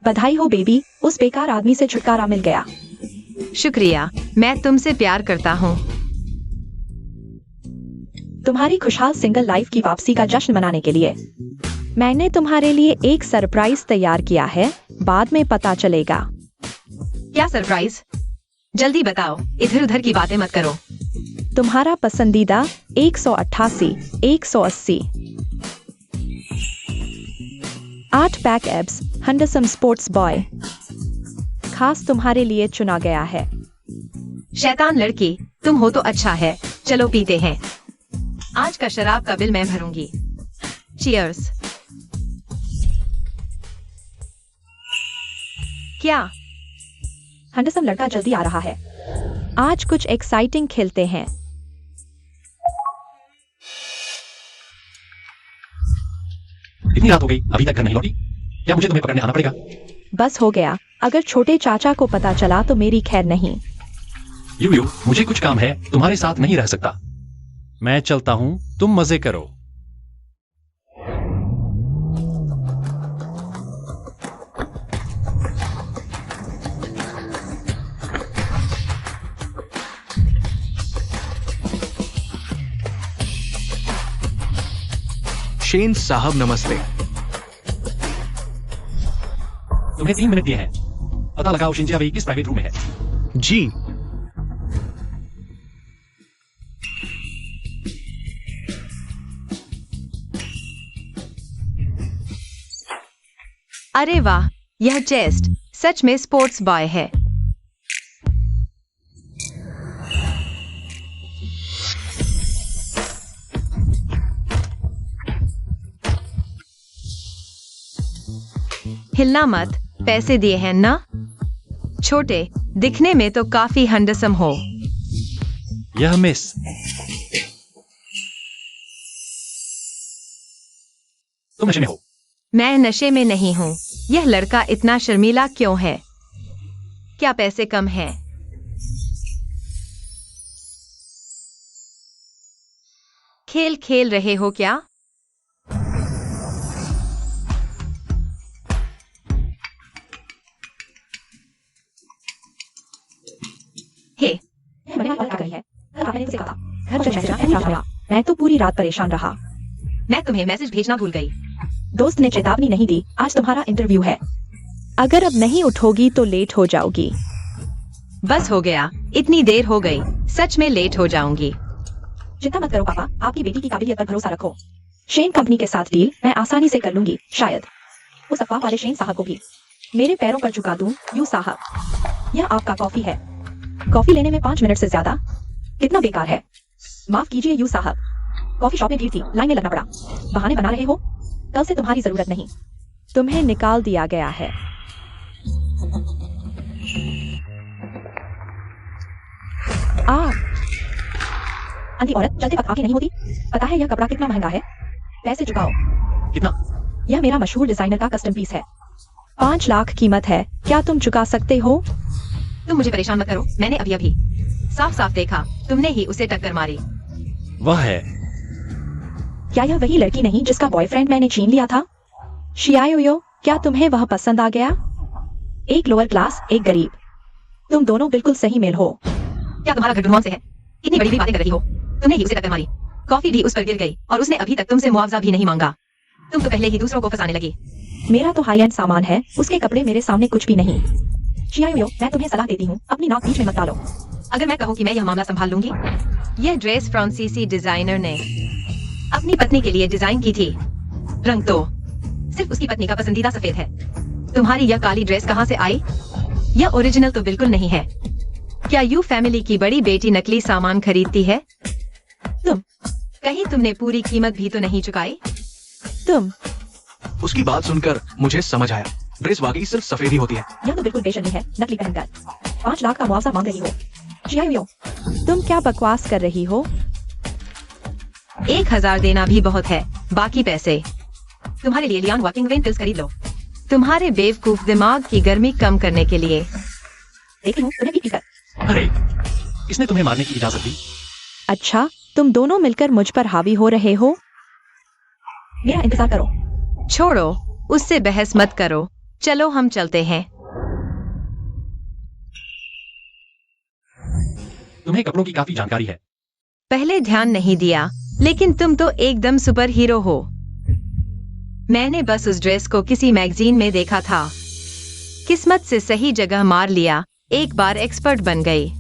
बधाई हो बेबी, उस बेकार आदमी से छुटकारा मिल गया। शुक्रिया, मैं तुमसे प्यार करता हूँ। तुम्हारी खुशहाल सिंगल लाइफ की वापसी का जश्न मनाने के लिए मैंने तुम्हारे लिए एक सरप्राइज तैयार किया है, बाद में पता चलेगा। क्या सरप्राइज? जल्दी बताओ, इधर उधर की बातें मत करो। तुम्हारा पसंदीदा 188, 180 8 pack abs handsome sports boy खास तुम्हारे लिए चुना गया है। शैतान लड़की, तुम हो तो अच्छा है। चलो पीते हैं। आज का शराब का बिल मैं भरूंगी। चीयर्स। क्या? हैंडसम लड़का जल्दी आ रहा है। आज कुछ एक्साइटिंग खेलते हैं। इतनी रात हो गई, अभी तक घर नहीं लौटी? क्या मुझे तुम्हें पकड़ने आना पड़ेगा? बस हो गया, अगर छोटे चाचा को पता चला तो मेरी खैर नहीं। यू, मुझे कुछ काम है, तुम्हारे साथ नहीं रह सकता। मैं चलता हूँ, तुम मजे करो। शेन साहब नमस्ते। तुम्हें 3 मिनट दिए हैं, पता लगाओ शिंजिया वेई किस प्राइवेट रूम में है। जी। अरे वाह, यह चेस्ट सच में स्पोर्ट्स बॉय है। हिलना मत, पैसे दिए हैं ना? छोटे, दिखने में तो काफी हैंडसम हो। यह मिस। तुम नशे में हो। मैं नशे में नहीं हूँ। यह लड़का इतना शर्मीला क्यों है? क्या पैसे कम हैं? खेल खेल रहे हो क्या? हे, मैं तो पूरी रात परेशान रहा। मैं तुम्हें मैसेज भेजना भूल गई। दोस्त ने चेतावनी नहीं दी, आज तुम्हारा इंटरव्यू है। अगर अब नहीं उठोगी तो लेट हो जाओगी। बस हो गया, इतनी देर हो गई, सच में लेट हो जाऊंगी। चिंता मत करो पापा, आपकी बेटी की काबिलियत पर भरोसा रखो। शेन कंपनी के साथ डील मैं आसानी से कर लूंगी, शायद उस अफवाह वाले शेन साहब को भी मेरे पैरों पर झुका दूं। यू साहब, यह आपका कॉफी है। कॉफी लेने में 5 मिनट से ज्यादा कितना बेकार है। माफ कीजिए यू साहब, कॉफी शॉप में भीड़ थी, लाइन में लगना पड़ा। बहाने बना रहे हो? कल से तुम्हारी जरूरत नहीं। तुम्हें निकाल दिया गया है। अंधी औरत चलते वक्त आंखें नहीं होती। पता है यह कपड़ा कितना महंगा है? पैसे चुकाओ। कितना? यह मेरा मशहूर डिजाइनर का कस्टम पीस है। 5 लाख कीमत है, क्या तुम चुका सकते हो? तुम मुझे परेशान मत करो, मैंने अभी साफ साफ देखा, तुमने ही उसे टक्कर मारी। वह है। क्या यह वही लड़की नहीं जिसका बॉयफ्रेंड मैंने छीन लिया था? शियाओयो, क्या तुम्हें वह पसंद आ गया? एक लोअर क्लास, एक गरीब। तुम दोनों बिल्कुल सही मेल हो। क्या तुम्हारा घर गुमान से है? इतनी बड़ी बड़ी बातें कर रही हो। तुमने ही उसे टक्कर मारी, कॉफी भी उस पर गिर गई और उसने अभी तक तुमसे मुआवजा भी नहीं मांगा। तुम तो पहले ही दूसरों को फंसाने लगी। मेरा तो हाई एंड सामान है, उसके कपड़े मेरे सामने कुछ भी नहीं। शियाओयो, मैं तुम्हें सलाह देती हूँ, अपनी नाक बीच में मत डालो। अगर मैं कहूँ कि मैं यह मामला संभाल लूंगी? यह ड्रेस फ्रांसीसी डिजाइनर ने अपनी पत्नी के लिए डिजाइन की थी। रंग तो सिर्फ उसकी पत्नी का पसंदीदा सफेद है। तुम्हारी यह काली ड्रेस कहाँ से आई? यह ओरिजिनल तो बिल्कुल नहीं है। क्या यू फैमिली की बड़ी बेटी नकली सामान खरीदती है? तुम कहीं तुमने पूरी कीमत भी तो नहीं चुकाई? तुम उसकी बात सुनकर मुझे समझ आया, ड्रेस वाकई सिर्फ सफेद ही होती है। यह तो बिल्कुल बेशर्मी है, नकली पहनकर 5 लाख का मुआवजा मांग रही हो। शियाओयो, तुम क्या बकवास कर रही हो? 1000 देना भी बहुत है, बाकी पैसे तुम्हारे लिए लियान वॉकिंग वेन पिल्स खरीद लो। तुम्हारे बेवकूफ दिमाग की गर्मी कम करने के लिए। देखती हूँ तुम्हें भी पीकर। अरे, किसने तुम्हें मारने की इजाजत दी? अच्छा, तुम दोनों मिलकर मुझ पर हावी हो रहे हो? मेरा इंतजार करो। छोड़ो, उससे बहस मत करो। चलो हम चलते हैं। तुम्हें कपड़ों की काफी जानकारी है। पहले ध्यान नहीं दिया, लेकिन तुम तो एकदम सुपर हीरो हो। मैंने बस उस ड्रेस को किसी मैगजीन में देखा था। किस्मत से सही जगह मार लिया, एक बार एक्सपर्ट बन गई।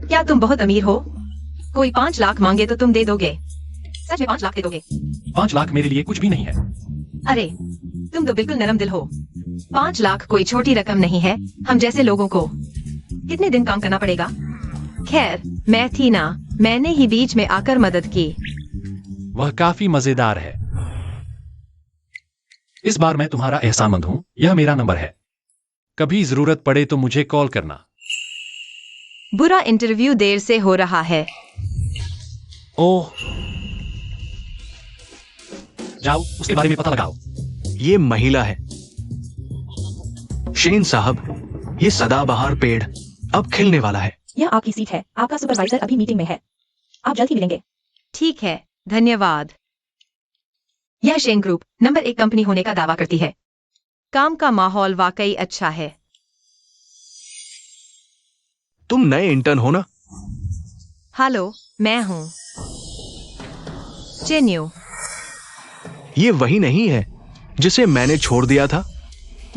क्या तुम बहुत अमीर हो? कोई 5 लाख मांगे तो तुम दे दोगे? सच में 5 लाख दे दोगे? 5 लाख मेरे लिए कुछ भी नहीं है। अरे, तुम तो बिल्कुल नरम दिल हो। 5 लाख कोई छोटी रकम नहीं है। हम जैसे लोगों को कितने दिन काम करना पड़ेगा? खैर, मैं थी ना, मैंने ही बीच में आकर मदद की। वह काफी मजेदार है। इस बार मैं तुम्हारा एहसानमंद हूँ। यह मेरा नंबर है। कभी जरूरत पड़े तो मुझे कॉल करना। बुरा इंटरव्यू देर से हो रहा है। ओह, जाओ उसके बारे में पता लगाओ। ये महिला है। शेन साहब, ये सदाबहार पेड़ अब खिलने वाला है। यह आपकी सीट है। आपका सुपरवाइजर अभी मीटिंग में है। आप जल्द ही मिलेंगे। ठीक है, धन्यवाद। यह शेन ग्रुप नंबर 1 कंपनी होने का दावा करती है। काम का माहौल वाकई अच्छा है। तुम नए इंटर्न हो ना? हेलो, मैं हूँ चेन्यू। ये वही नहीं है जिसे मैंने छोड़ दिया था।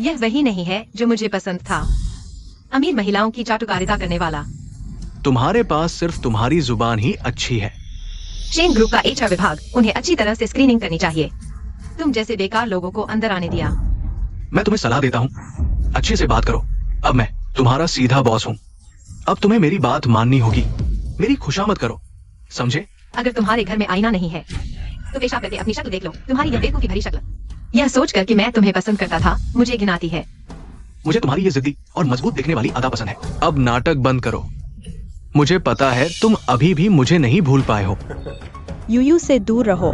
यह वही नहीं है जो मुझे पसंद था। अमीर महिलाओं की चाटुकारिता करने वाला। तुम्हारे पास सिर्फ तुम्हारी जुबान ही अच्छी है। शेन ग्रुप का HR विभाग उन्हें अच्छी तरह से स्क्रीनिंग करनी चाहिए। तुम जैसे बेकार लोगों को अंदर आने दिया। मैं तुम्हें सलाह देता हूँ, अच्छे से बात करो। अब मैं तुम्हारा सीधा बॉस हूँ। अब तुम्हें मेरी बात माननी होगी। मेरी खुशामद करो, समझे? अगर तुम्हारे घर में आईना नहीं है तो पेशाब करके अपनी शक्ल देख लो। तुम्हारी यह बेवकूफी भरी शक्ल, यह सोचकर कि मैं तुम्हें पसंद करता था, मुझे घिन आती है। मुझे तुम्हारी ये जिद्दी और मजबूत दिखने वाली अदा पसंद है। अब नाटक बंद करो। मुझे पता है तुम अभी भी मुझे नहीं भूल पाए हो। यूयू से दूर रहो।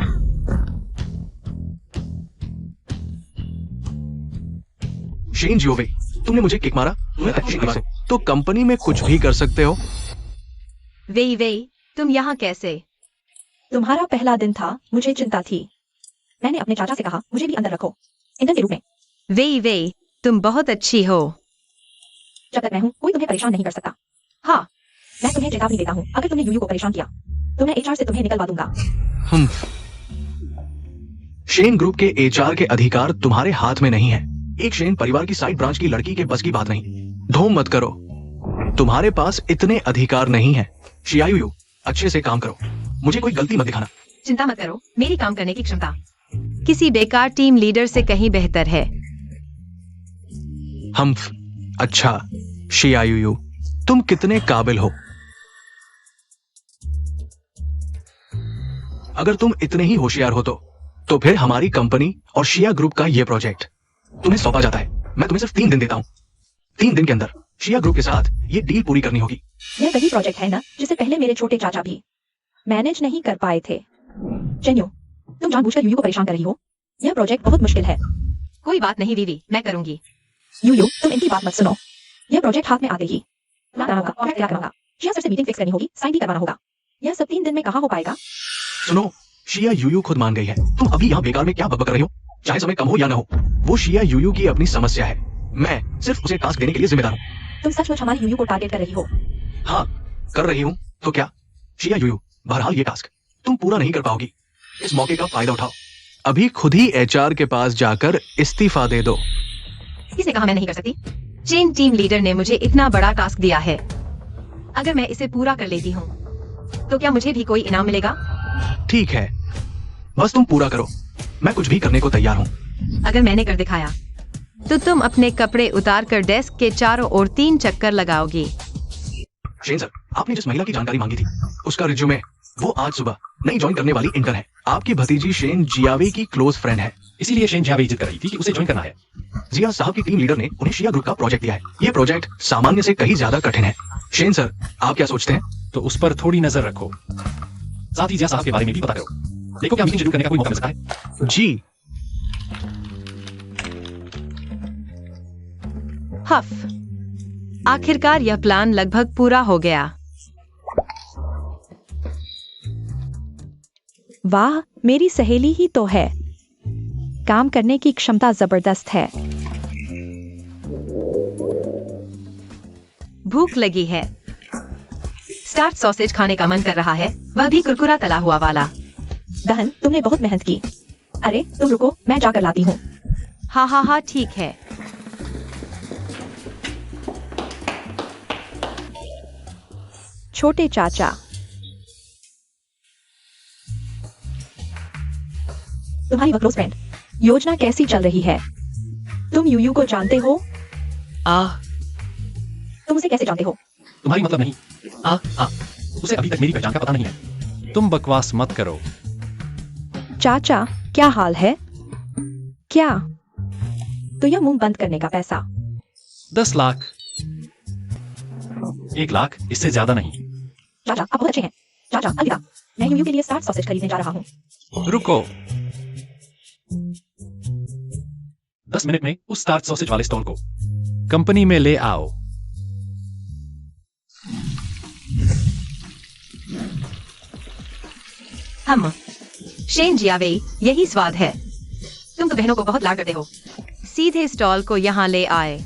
शेन जियोवे, तुमने मुझे किक मारा। तुम्हें अच्छी तरह से तो कंपनी में कुछ भी कर सकते हो। वे तुम यहाँ कैसे? तुम्हारा पहला दिन था, मुझे चिंता थी। मैंने अपने चाचा से कहा मुझे भी अंदर रखो, इंटर्न के रूप में। वे तुम बहुत अच्छी हो। जब तक मैं हूँ कोई तुम्हें परेशान नहीं कर सकता। हाँ, मैं तुम्हें चेतावनी देता हूँ, अगर तुमने यूयू को परेशान किया तो मैं HR से तुम्हें निकलवा दूंगा। शेन ग्रुप के HR के अधिकार तुम्हारे हाथ में नहीं है। एक शेन परिवार की साइड ब्रांच की लड़की के बस की बात नहीं। धूम मत करो, तुम्हारे पास इतने अधिकार नहीं है। शियायू, अच्छे से काम करो। मुझे कोई गलती मत दिखाना। चिंता मत करो, मेरी काम करने की क्षमता किसी बेकार टीम लीडर से कहीं बेहतर है। अच्छा, शियायू, तुम कितने काबिल हो। अगर तुम इतने ही होशियार हो तो फिर हमारी कंपनी और शिया ग्रुप का यह प्रोजेक्ट तुम्हें सौंपा जाता है। मैं तुम्हें सिर्फ 3 दिन देता हूँ। 3 दिन के अंदर शिया ग्रुप के साथ ये डील पूरी करनी होगी। यह वही प्रोजेक्ट है ना जिसे पहले मेरे छोटे चाचा भी मैनेज नहीं कर पाए थे। चेन्यू, तुम जानबूझकर यूयू को परेशान कर रही हो। यह प्रोजेक्ट बहुत मुश्किल है। कोई बात नहीं वीवी, मैं करूंगी। यूयू, तुम इनकी बात मत सुनो। यह प्रोजेक्ट हाथ में आते ही लाना होगा, कॉन्ट्रैक्ट तैयार करना होगा, शिया सर से मीटिंग फिक्स करनी होगी, साइन भी करवाना होगा। यह सब 3 दिन में कहाँ हो पाएगा? सुनो, शिया यूयू खुद मान गई है। तुम अभी यहाँ बेकार में क्या बकबक कर रही हो? चाहे समय कम हो या ना हो, वो शिया यूयू की अपनी समस्या है। मैं सिर्फ उसे टास्क देने के लिए जिम्मेदार हूँ। तुम सचमुच हमारी यूयू को टारगेट कर रही हो? हाँ, कर रही हूँ। तो क्या शिया यूयू, बहरहाल ये टास्क तुम पूरा नहीं कर पाओगी। इस मौके का फायदा उठाओ। अभी खुद ही HR के पास जाकर इस्तीफा दे दो। इसे कहा मैं नहीं कर सकती। चेन टीम लीडर ने मुझे इतना बड़ा टास्क दिया है। अगर मैं इसे पूरा कर लेती हूँ तो क्या मुझे भी कोई इनाम मिलेगा? ठीक है, बस तुम पूरा करो। मैं कुछ भी करने को तैयार हूँ। अगर मैंने कर दिखाया तो तुम अपने कपड़े उतार कर डेस्क के चारों ओर 3 चक्कर लगाओगी। शेन सर, आपने जिस महिला की जानकारी मांगी थी उसका रिज्यूमे, वो आज सुबह नई ज्वाइन करने वाली इंटर्न है। आपकी भतीजी शेन जियावे की क्लोज फ्रेंड है। इसीलिए शेन जियावे जिद कर रही थी कि उसे ज्वाइन करना है। जिया साहब की टीम लीडर ने उन्हें शिया ग्रुप का प्रोजेक्ट दिया है। ये प्रोजेक्ट सामान्य से कहीं ज्यादा कठिन है। शेन सर, आप क्या सोचते हैं? तो उस पर थोड़ी नजर रखो। साथ ही जिया साहब के बारे में भी पता करो। देखो क्या मीटिंग शेड्यूल करने का कोई मौका मिल सकता है। जी। आखिरकार यह प्लान लगभग पूरा हो गया। वाह, मेरी सहेली ही तो है। काम करने की क्षमता जबरदस्त है। भूख लगी है। स्टार्च सॉसेज खाने का मन कर रहा है, वह भी कुरकुरा तला हुआ वाला। बहन, तुमने बहुत मेहनत की। अरे तुम रुको, मैं जाकर लाती हूँ। हाँ ठीक है। छोटे चाचा, तुम्हारी क्लोज फ्रेंड, योजना कैसी चल रही है? तुम यूयू को जानते हो? तुम उसे कैसे जानते हो? तुम्हारी मतलब नहीं। उसे अभी तक मेरी पहचान का पता नहीं है। तुम बकवास मत करो। चाचा, क्या हाल है? क्या? तो यह मुंह बंद करने का पैसा। 10 लाख। 1 लाख, इससे ज्यादा नहीं। चाचा, आप बहुत अच्छे हैं। चाचा, अलविदा। मैं यूयू के लिए स्टार्च सॉसेज खरीदने जा रहा हूँ। रुको। 10 मिनट में उस स्टार्च सॉसेज वाले स्टॉल को कंपनी में ले आओ। हम शेन जियावेई, यही स्वाद है। तुम तो बहनों को बहुत लाड करते हो। सीधे स्टॉल को यहाँ ले आए।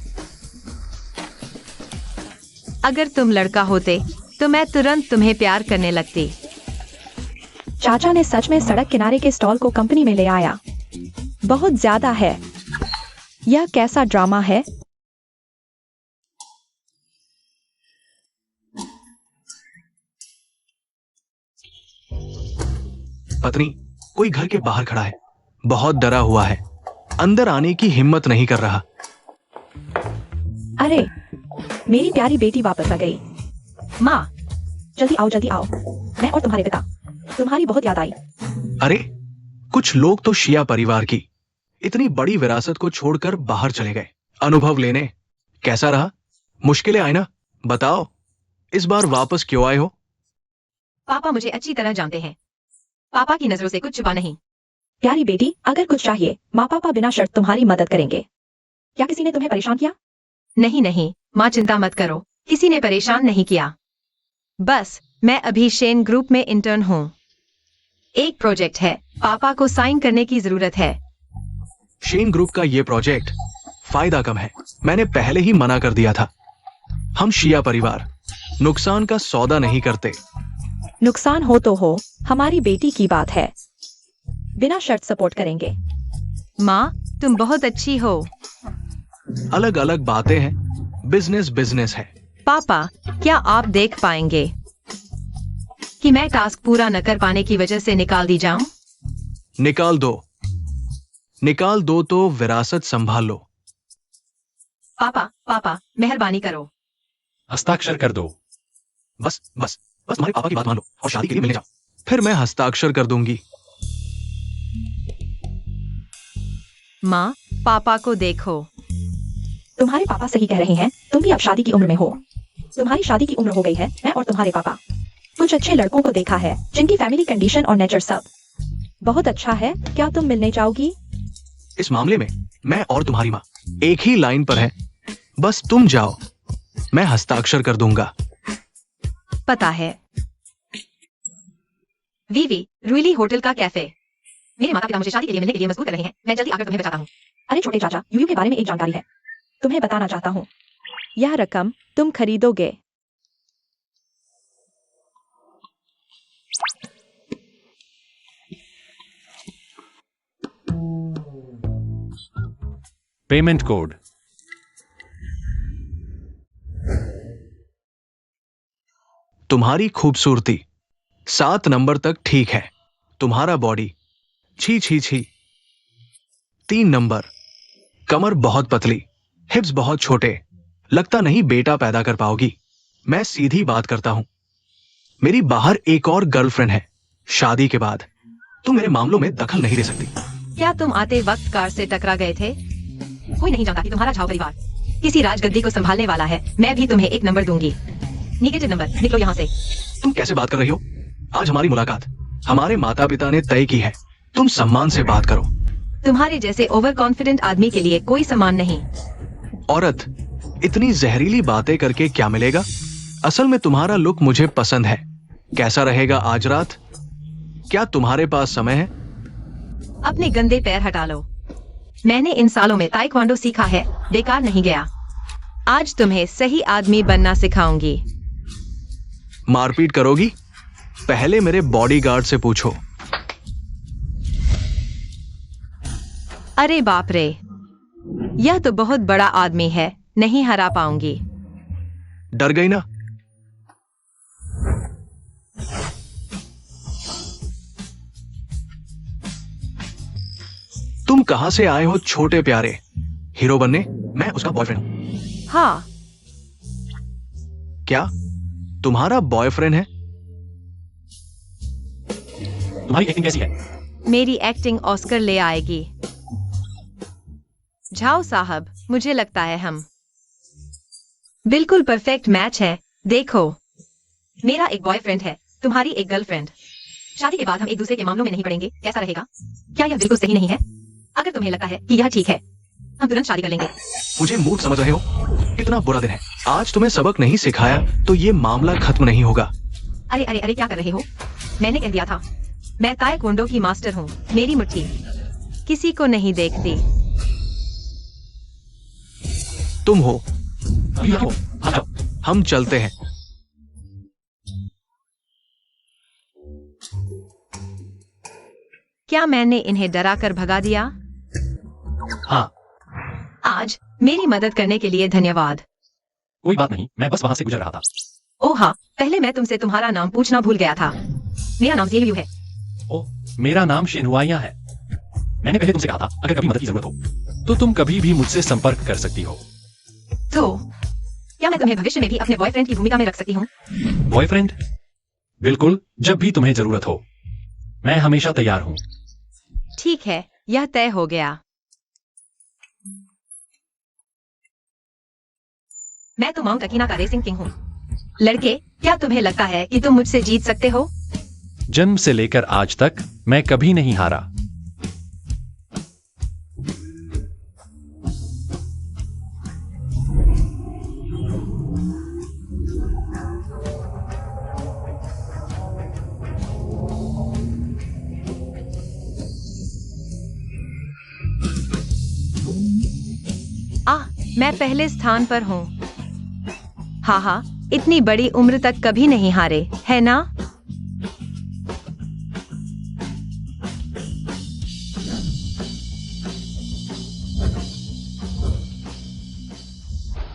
अगर तुम लड़का होते तो मैं तुरंत तुम्हें प्यार करने लगती। चाचा ने सच में सड़क किनारे के स्टॉल को कंपनी में ले आया। बहुत ज्यादा है। यह कैसा ड्रामा है? पत्नी, कोई घर के बाहर खड़ा है, बहुत डरा हुआ है, अंदर आने की हिम्मत नहीं कर रहा। अरे, मेरी प्यारी बेटी वापस आ गई। माँ, जल्दी आओ, जल्दी आओ। मैं और तुम्हारे पिता, तुम्हारी बहुत याद आई। अरे, कुछ लोग तो शिया परिवार की इतनी बड़ी विरासत को छोड़कर बाहर चले गए अनुभव लेने। कैसा रहा? मुश्किलें आई ना? बताओ, इस बार वापस क्यों आए हो? पापा मुझे अच्छी तरह जानते हैं। पापा की नजरों से कुछ छुपा नहीं। प्यारी बेटी, अगर कुछ चाहिए, माँ पापा बिना शर्त तुम्हारी मदद करेंगे। क्या किसी ने तुम्हें परेशान किया? नहीं, माँ चिंता मत करो, किसी ने परेशान नहीं किया। बस मैं अभी शेन ग्रुप में इंटर्न हूँ। एक प्रोजेक्ट है, पापा को साइन करने की जरूरत है। शेन ग्रुप का ये प्रोजेक्ट फायदा कम है, मैंने पहले ही मना कर दिया था। हम शिया परिवार नुकसान का सौदा नहीं करते। नुकसान हो तो हो, हमारी बेटी की बात है। बिना शर्त सपोर्ट करेंगे। माँ, तुम बहुत अच्छी हो। अलग अलग बातें हैं, बिजनेस बिजनेस है। पापा, क्या आप देख पाएंगे कि मैं टास्क पूरा न कर पाने की वजह से निकाल दी जाऊं? निकाल दो तो विरासत संभाल लो। पापा, मेहरबानी करो। हस्ताक्षर कर दो। बस तुम्हारे पापा की बात मान लो और शादी के लिए मिलने जाओ, फिर मैं हस्ताक्षर कर दूंगी। माँ, पापा को देखो। तुम्हारे पापा सही कह रहे हैं, तुम भी अब शादी की उम्र में हो। तुम्हारी शादी की उम्र हो गई है। मैं और तुम्हारे पापा कुछ अच्छे लड़कों को देखा है, जिनकी फैमिली कंडीशन और नेचर सब बहुत अच्छा है। क्या तुम मिलने जाओगी? इस मामले में मैं और तुम्हारी माँ एक ही लाइन पर है। बस तुम जाओ, मैं हस्ताक्षर कर दूंगा। पता है। वीवी, रुइली होटल का कैफे। मेरे माता पिता मुझे शादी के लिए मिलने के लिए मजबूर कर रहे हैं। मैं जल्दी आकर तुम्हें बताता हूँ। अरे छोटे चाचा, यूयू के बारे में एक जानकारी है, तुम्हें बताना चाहता हूँ। यह रकम तुम खरीदोगे। Payment code. तुम्हारी खूबसूरती 7 नंबर तक ठीक है। तुम्हारा बॉडी छी 3 नंबर। कमर बहुत पतली, हिप्स बहुत छोटे, लगता नहीं बेटा पैदा कर पाओगी। मैं सीधी बात करता हूं। मेरी बाहर एक और गर्लफ्रेंड है। शादी के बाद तुम मेरे मामलों में दखल नहीं दे सकती। क्या तुम आते वक्त कार से टकरा गए थे? कोई नहीं जानता कि तुम्हारा झाव परिवार किसी राजगद्दी को संभालने वाला है। मैं भी तुम्हें 1 नंबर दूंगी। निगेटिव नंबर, निकलो यहाँ से। तुम कैसे बात कर रही हो? आज हमारी मुलाकात हमारे माता पिता ने तय की है। तुम सम्मान से बात करो। तुम्हारे जैसे ओवर कॉन्फिडेंट आदमी के लिए कोई सम्मान नहीं। औरत, इतनी जहरीली बातें करके क्या मिलेगा? असल में तुम्हारा लुक मुझे पसंद है। कैसा रहेगा आज रात? क्या तुम्हारे पास समय है? अपने गंदे पैर हटा लो। मैंने इन सालों में ताइक्वांडो सीखा है, बेकार नहीं गया। आज तुम्हें सही आदमी बनना सिखाऊंगी। मारपीट करोगी? पहले मेरे बॉडीगार्ड से पूछो। अरे बाप रे, यह तो बहुत बड़ा आदमी है, नहीं हरा पाऊंगी। डर गई ना? तुम कहां से आए हो छोटे प्यारे? हीरो बनने? मैं उसका बॉयफ्रेंड हूं। हाँ, क्या तुम्हारा बॉयफ्रेंड है? तुम्हारी एक्टिंग कैसी है? मेरी एक्टिंग ऑस्कर ले आएगी। झाओ साहब, मुझे लगता है हम बिल्कुल परफेक्ट मैच है। देखो, मेरा एक बॉयफ्रेंड है, तुम्हारी एक गर्लफ्रेंड। शादी के बाद हम एक दूसरे के मामलों में नहीं पड़ेंगे, कैसा रहेगा? क्या यह बिल्कुल सही नहीं है? अगर तुम्हें लगता है कि यह ठीक है, हम तुरंत शादी कर लेंगे। मुझे मूर्ख समझ रहे हो? कितना बुरा दिन है। आज तुम्हें सबक नहीं सिखाया तो ये मामला खत्म नहीं होगा। अरे अरे अरे, क्या कर रहे हो? मैंने कह दिया था, मैं ताइक्वांडो की मास्टर हूँ। मेरी मुट्ठी किसी को नहीं देखती। तुम हो। अभी यहाँ हो, आ जाओ। हम चलते हैं। क्या मैंने इन्हें डरा कर भगा दिया? हाँ, आज मेरी मदद करने के लिए धन्यवाद। कोई बात नहीं, मैं बस वहां से गुजर रहा था। ओह हाँ, पहले मैं तुमसे तुम्हारा नाम पूछना भूल गया था। मेरा नाम जेयू है। ओह, मेरा नाम शिनहुआया है। मैंने पहले तुमसे कहा था, अगर कभी मदद की जरूरत हो तो तुम कभी भी मुझसे संपर्क कर सकती हो। तो क्या मैं तुम्हें भविष्य में भी अपने बॉयफ्रेंड की भूमिका में रख सकती हूँ? बॉयफ्रेंड? बिल्कुल, जब भी तुम्हें जरूरत हो, मैं हमेशा तैयार हूँ। ठीक है, यह तय हो गया। मैं तो माउंट अकीना का रेसिंग किंग हूँ। लड़के, क्या तुम्हें लगता है कि तुम मुझसे जीत सकते हो? जन्म से लेकर आज तक मैं कभी नहीं हारा। मैं पहले स्थान पर हूँ। हाँ हाँ, इतनी बड़ी उम्र तक कभी नहीं हारे, है ना?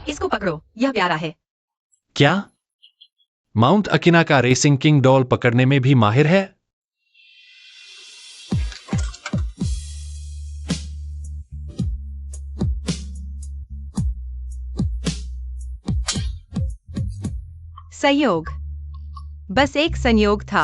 इसको पकड़ो, यह प्यारा है। क्या माउंट अकिना का रेसिंग किंग डॉल पकड़ने में भी माहिर है? संयोग, बस एक संयोग था।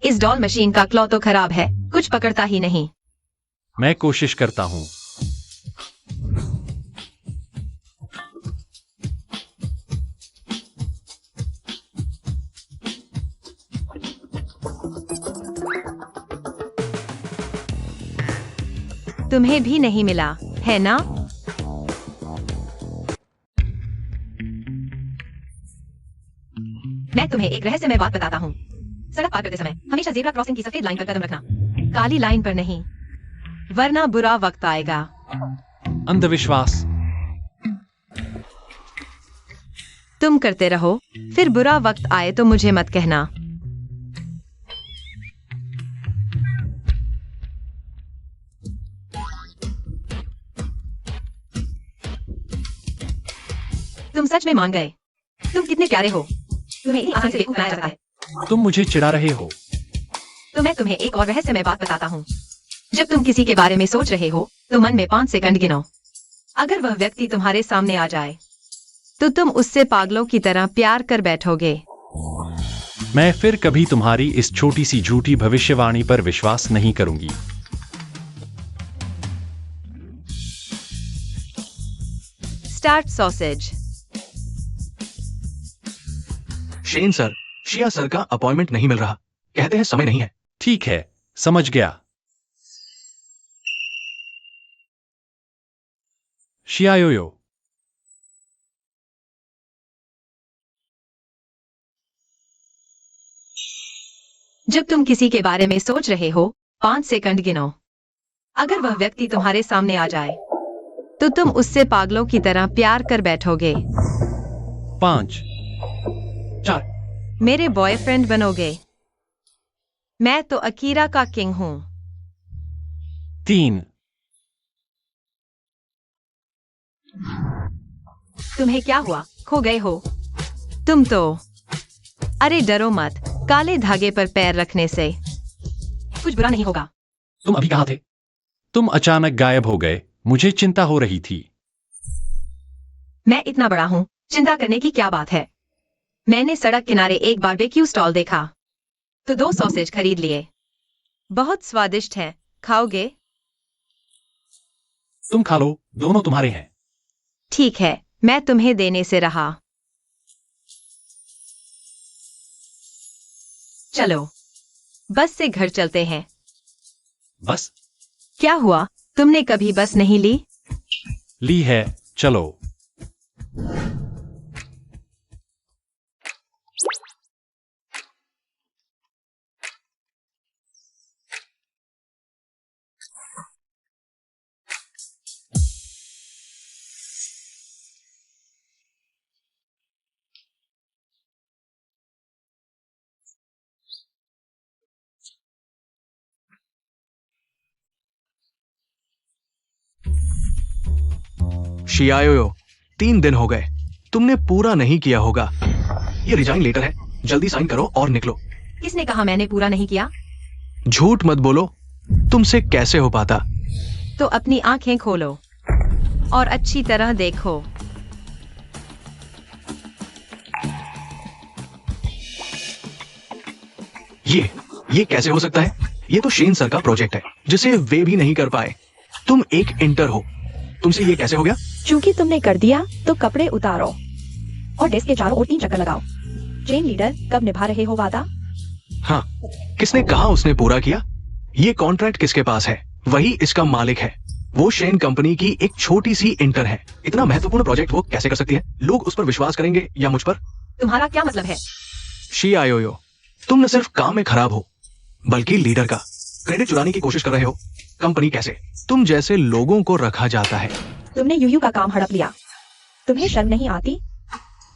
इस डॉल मशीन का क्लॉ तो खराब है, कुछ पकड़ता ही नहीं। मैं कोशिश करता हूं। तुम्हें भी नहीं मिला, है ना? मैं तुम्हें एक रहस्यमय बात बताता हूँ। सड़क पार करते समय हमेशा ज़ेब्रा क्रॉसिंग की सफेद लाइन पर कदम रखना, काली लाइन पर नहीं, वरना बुरा वक्त आएगा। अंधविश्वास। तुम करते रहो, फिर बुरा वक्त आए तो मुझे मत कहना। तुम सच में मान गए। तुम कितने प्यारे हो। तुम्हें इतनी आसानी से बेवकूफ बनाया जाता है। तुम मुझे चिढ़ा रहे हो। तो मैं तुम्हें एक और रहस्यमय बात बताता हूँ। जब तुम किसी के बारे में सोच रहे हो, तो मन में 5 सेकंड गिनो। अगर वह व्यक्ति तुम्हारे सामने आ जाए, तो तुम उससे पागलों की तरह प्यार कर बैठोगे। मैं फिर कभी तुम्हारी इस छोटी सी झूठी भविष्यवाणी पर विश्वास नहीं करूंगी। Start sausage. शेन सर, शिया सर का अपॉइंटमेंट नहीं मिल रहा। कहते हैं समय नहीं है। ठीक है, समझ गया। शियायोयो। जब तुम किसी के बारे में सोच रहे हो 5 सेकंड गिनो। अगर वह व्यक्ति तुम्हारे सामने आ जाए तो तुम उससे पागलों की तरह प्यार कर बैठोगे। 5, 4, मेरे बॉयफ्रेंड बनोगे। मैं तो अकीरा का किंग हूँ। 3, तुम्हें क्या हुआ, खो गए हो? तुम तो, अरे डरो मत, काले धागे पर पैर रखने से कुछ बुरा नहीं होगा। तुम अभी कहाँ थे? तुम अचानक गायब हो गए, मुझे चिंता हो रही थी। मैं इतना बड़ा हूँ, चिंता करने की क्या बात है। मैंने सड़क किनारे एक बारबेक्यू स्टॉल देखा तो 2 सॉसेज खरीद लिए। बहुत स्वादिष्ट हैं, खाओगे? तुम खा लो, दोनों तुम्हारे हैं। ठीक है, मैं तुम्हें देने से रहा। चलो, बस से घर चलते हैं। बस? क्या हुआ, तुमने कभी बस नहीं ली? ली है, चलो। शियाओयो, 3 दिन हो गए, तुमने पूरा नहीं किया होगा। ये रिजाइन लेटर है, जल्दी साइन करो और निकलो। किसने कहा मैंने पूरा नहीं किया? झूठ मत बोलो, तुमसे कैसे हो पाता। तो अपनी आंखें खोलो और अच्छी तरह देखो। ये कैसे हो सकता है? ये तो शेन सर का प्रोजेक्ट है जिसे वे भी नहीं कर पाए। तुम एक इंटर हो, तुमसे ये कैसे हो गया? चूंकि तुमने कर दिया तो कपड़े उतारो और डेस्क के चारों ओर 3 चक्कर लगाओ। चेन लीडर, कब निभा रहे हो वादा? हाँ, किसने कहा उसने पूरा किया? ये कॉन्ट्रैक्ट किसके पास है? वही इसका मालिक है। वो शेन कंपनी की एक छोटी सी इंटर है। इतना महत्वपूर्ण प्रोजेक्ट वो कैसे कर सकती है? लोग उस पर विश्वास करेंगे या मुझ पर? तुम्हारा क्या मतलब है? शियाओयो, तुम न सिर्फ काम में खराब हो बल्कि लीडर का क्रेडिट चुराने की कोशिश कर रहे हो। कंपनी कैसे? तुम जैसे लोगों को रखा जाता है। तुमने यूयू का काम हड़प लिया, तुम्हें शर्म नहीं आती?